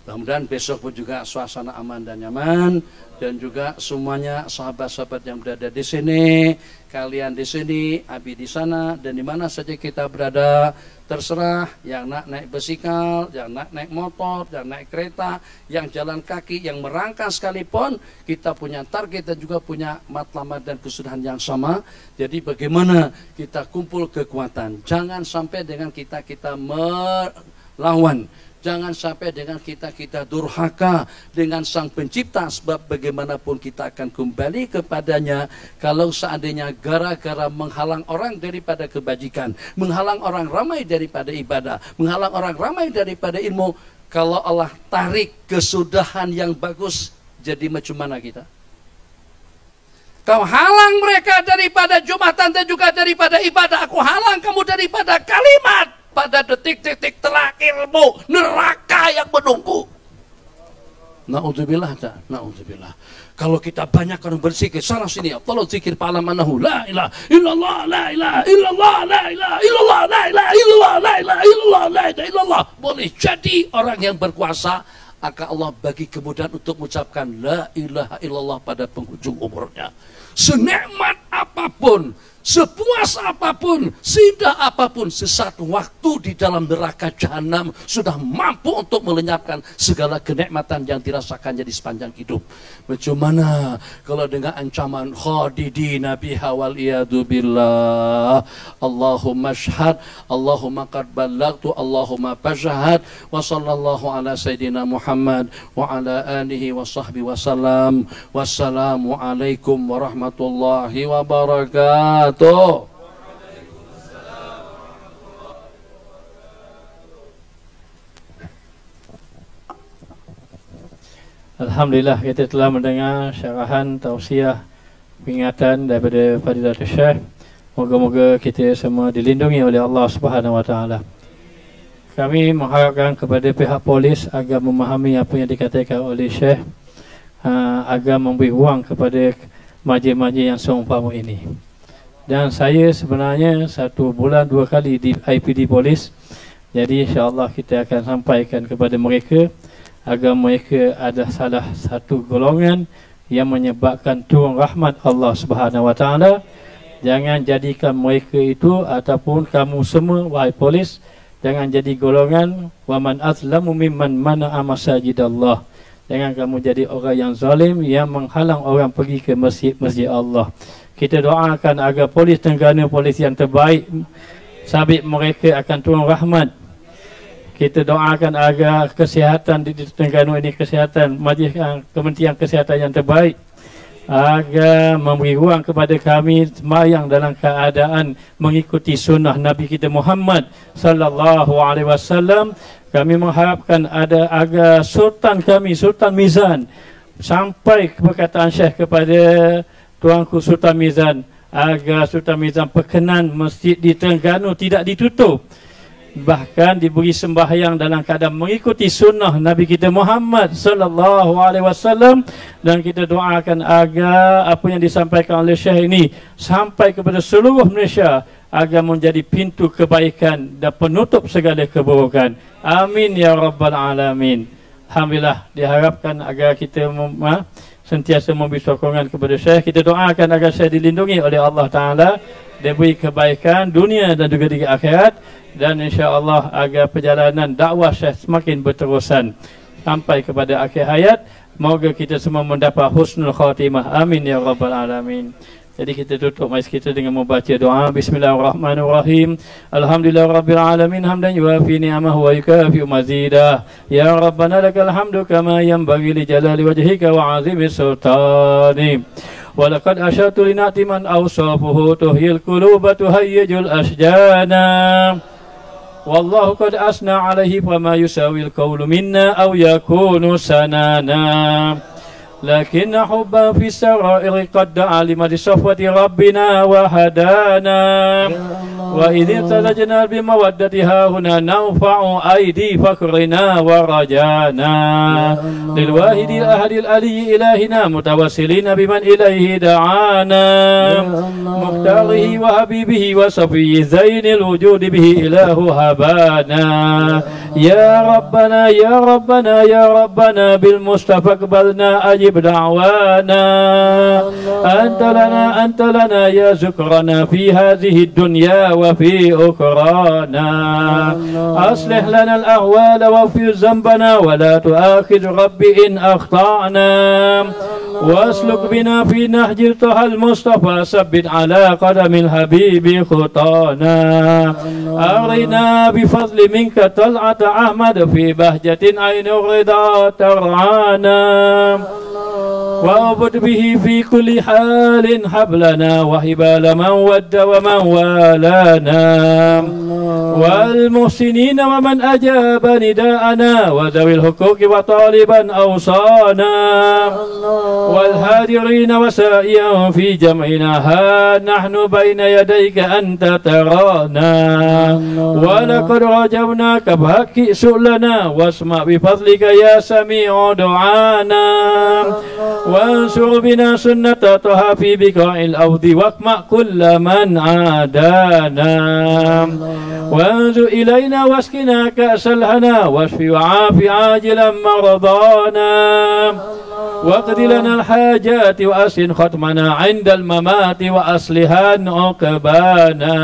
Mudah-mudahan besok pun juga suasana aman dan nyaman, dan juga semuanya sahabat-sahabat yang berada di sini, kalian di sini, Abi di sana, dan di mana saja kita berada, terserah yang nak naik bisikal, yang nak naik motor, yang naik kereta, yang jalan kaki, yang merangkak sekalipun, kita punya target dan juga punya matlamat dan kesudahan yang sama. Jadi bagaimana kita kumpul kekuatan, jangan sampai dengan kita melawan. Jangan sampai dengan kita durhaka dengan Sang Pencipta, sebab bagaimanapun kita akan kembali kepadanya. Kalau seandainya gara-gara menghalang orang daripada kebajikan, menghalang orang ramai daripada ibadah, menghalang orang ramai daripada ilmu, kalau Allah tarik kesudahan yang bagus, jadi macam mana kita? Kau halang mereka daripada Jumatan dan juga daripada ibadah, aku halang kamu daripada kalimat. Pada detik-detik terakhirmu, neraka yang menunggu. Na'udzubillah, na'udzubillah. Kalau kita banyak orang berzikir sana sini, tolong zikir pa'lam annahu la ilaha illallah, la ilaha illallah, la ilaha illallah, la ilaha illallah, la ilaha illallah, la ilaha illallah. Boleh jadi orang yang berkuasa, akan Allah bagi kemudahan untuk mengucapkan la ilaha illallah pada penghujung umurnya. Senikmat apapun, sepuas apapun, seindah apapun, sesaat waktu di dalam neraka jahanam sudah mampu untuk melenyapkan segala kenikmatan yang dirasakannya di sepanjang hidup. Macam mana kalau dengan ancaman khadidina biha wal iyadu billah. Allahumma syahad, Allahumma qad ballagtu, Allahumma fashhad, wa sallallahu ala sayyidina Muhammad wa ala alihi wa sahbihi wasallam. Wassalamu alaikum warahmatullahi wabarakatuh. Alhamdulillah, kita telah mendengar syarahan, tausiah, peringatan daripada Fadilatul Syekh. Moga-moga kita semua dilindungi oleh Allah Subhanahu Wa Taala. Kami mengharapkan kepada pihak polis agar memahami apa yang dikatakan oleh Syekh, agar memberi ruang kepada majlis-majlis yang seumpama ini. Dan saya sebenarnya 1 bulan 2 kali di IPD Polis. Jadi insya-Allah kita akan sampaikan kepada mereka agar mereka ada salah satu golongan yang menyebabkan turun rahmat Allah Subhanahu Wa Taala. Jangan jadikan mereka itu ataupun kamu semua wahai polis, jangan jadi golongan waman azlamu mimman mana'a masajidallah. Jangan kamu jadi orang yang zalim yang menghalang orang pergi ke masjid Allah. Kita doakan agar polis Terengganu polis yang terbaik, sabit mereka akan turun rahmat. Kita doakan agar kesihatan di Terengganu ini, kesihatan majlis Kementerian Kesihatan yang terbaik, agar memberi ruang kepada kami sembahyang dalam keadaan mengikuti sunnah Nabi kita Muhammad sallallahu alaihi wasallam. Kami mengharapkan ada agar Sultan kami, Sultan Mizan, sampai perkataan Syekh kepada Tuanku Sultan Mizan, agar Sultan Mizan perkenan masjid di Terengganu tidak ditutup, bahkan diberi sembahyang dalam keadaan mengikuti sunnah Nabi kita Muhammad sallallahu alaihi wasallam. Dan kita doakan agar apa yang disampaikan oleh Syekh ini sampai kepada seluruh Malaysia, agar menjadi pintu kebaikan dan penutup segala keburukan. Amin ya rabbal alamin. Alhamdulillah, diharapkan agar kita sentiasa memberi sokongan kepada Syekh. Kita doakan agar Syekh dilindungi oleh Allah Ta'ala, diberi kebaikan dunia dan juga di akhirat, dan insya-Allah agar perjalanan dakwah Syekh semakin berterusan sampai kepada akhir hayat. Moga kita semua mendapat husnul khatimah. Amin ya rabbal alamin. Jadi kita tutup majlis kita dengan membaca doa. Bismillahirrahmanirrahim. Alhamdulillahirabbil alamin hamdan yuafi ni'amahu wa yukafi mazidah. Ya Rabbana lakal hamdu kama yanbaghi li jalali wajhika wa 'azimi sultani. Wa laqad asyatu li na'ti man awsafuhu tuhyil quluba tuhayyijul asjana. Wallahu qad asna 'alaihi wa ma yusawil qawlu minna aw yakunu sanana. لكن حبا في السرائر قد دعا لمن صفوة ربنا وهدانا وإذ ارتدجنا بمودة هاهنا نرفع أيدي فكرنا ورجانا للواحد الأحد الألي إلهنا متوسلين بمن إليه دعانا مختاره وحبيبه وصفي زين الوجود به إله هبانا يا ربنا يا ربنا يا ربنا بالمصطفى اقبلنا أجب دعوانا أنت لنا يا ذكرنا في هذه الدنيا وفي أخرانا أصلح لنا الأهوال واغفر ذنبنا ولا تؤاخذ ربي إن أخطأنا واسلك بنا في نهج الطه المصطفى ثبت على قدم الحبيب خطانا أرنا بفضل منك طلعة أحمد في بهجة عين الرضا ترعانا وأعبد به في كل حال حبلنا وحبال من ود ومن والانا والمحسنين ومن أجاب نداءنا وذوي الحقوق وطالبا أوصانا والهادرين وسائيا في جمعنا ها نحن بين يديك أنت ترانا ولقد رجوناك بحق سؤلنا واسمع بفضلك يا سميع دعانا وانصر بنا سنة طه في بقاع الأرض واقمع كل من عادانا وانظر إلينا واسقنا كأس الهنا واشف وعاف عاجلا مرضانا واقض لنا الحاجات وأسن ختمنا عند الممات وأصلها عقبانا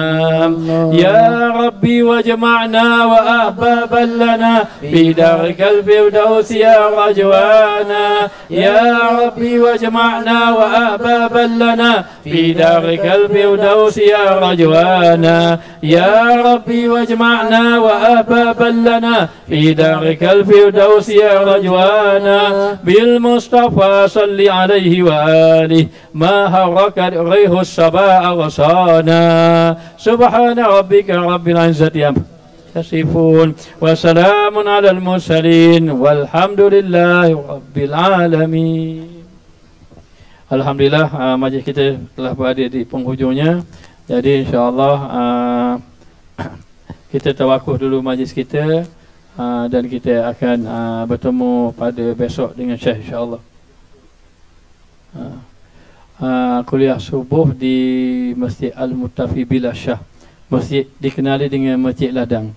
يا ربي واجمعنا وأحبابا لنا في دارك الفردوس يا رجوانا يا ربي واجمعنا وأحبابا لنا في دارك الفردوس يا رجوانا يا ربي واجمعنا وأحبابا لنا في دارك الفردوس يا رجوانا بالمصطفى صل عليه وآله ما حركت ريح الصبا أغصانا سبحان ربك رب العزة عما يصفون وسلام على المرسلين والحمد لله رب العالمين. Alhamdulillah, majlis kita telah berada di penghujungnya. Jadi insya-Allah kita tawakuf dulu majlis kita dan kita akan bertemu pada besok dengan Syekh insya-Allah. Kuliah subuh di Masjid Al-Muttafi Bila Syah. Masjid dikenali dengan Masjid Ladang.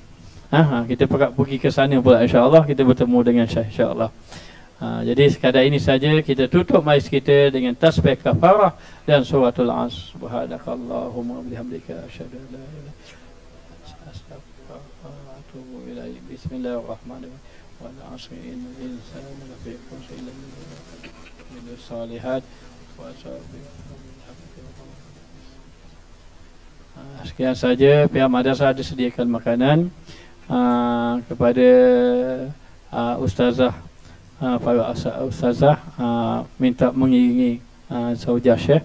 Kita pergi ke sana pula insya-Allah, kita bertemu dengan Syekh insya-Allah. Jadi sekadar ini saja kita tutup majlis kita dengan tasbih kafarah dan suratul Asr. Subhanakallahumma wa bihamdika asyhadu an la ilaha illa anta astaghfiruka wa atubu ilaik. Bismillahirrahmanirrahim. Wal 'asri innal insana lafi khusr illa min as-salihat wa sekian saja. Pihak madrasah disediakan makanan kepada ustazah, para ustazah minta mengiringi Zaujah Syekh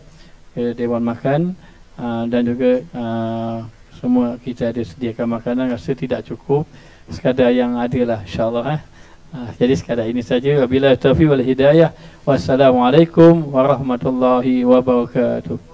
ke Dewan Makan dan juga semua kita ada sediakan makanan, rasa tidak cukup, sekadar yang ada lah insyaAllah. Jadi sekadar ini saja. Wabillahi taufiq wal hidayah. Wassalamualaikum warahmatullahi wabarakatuh.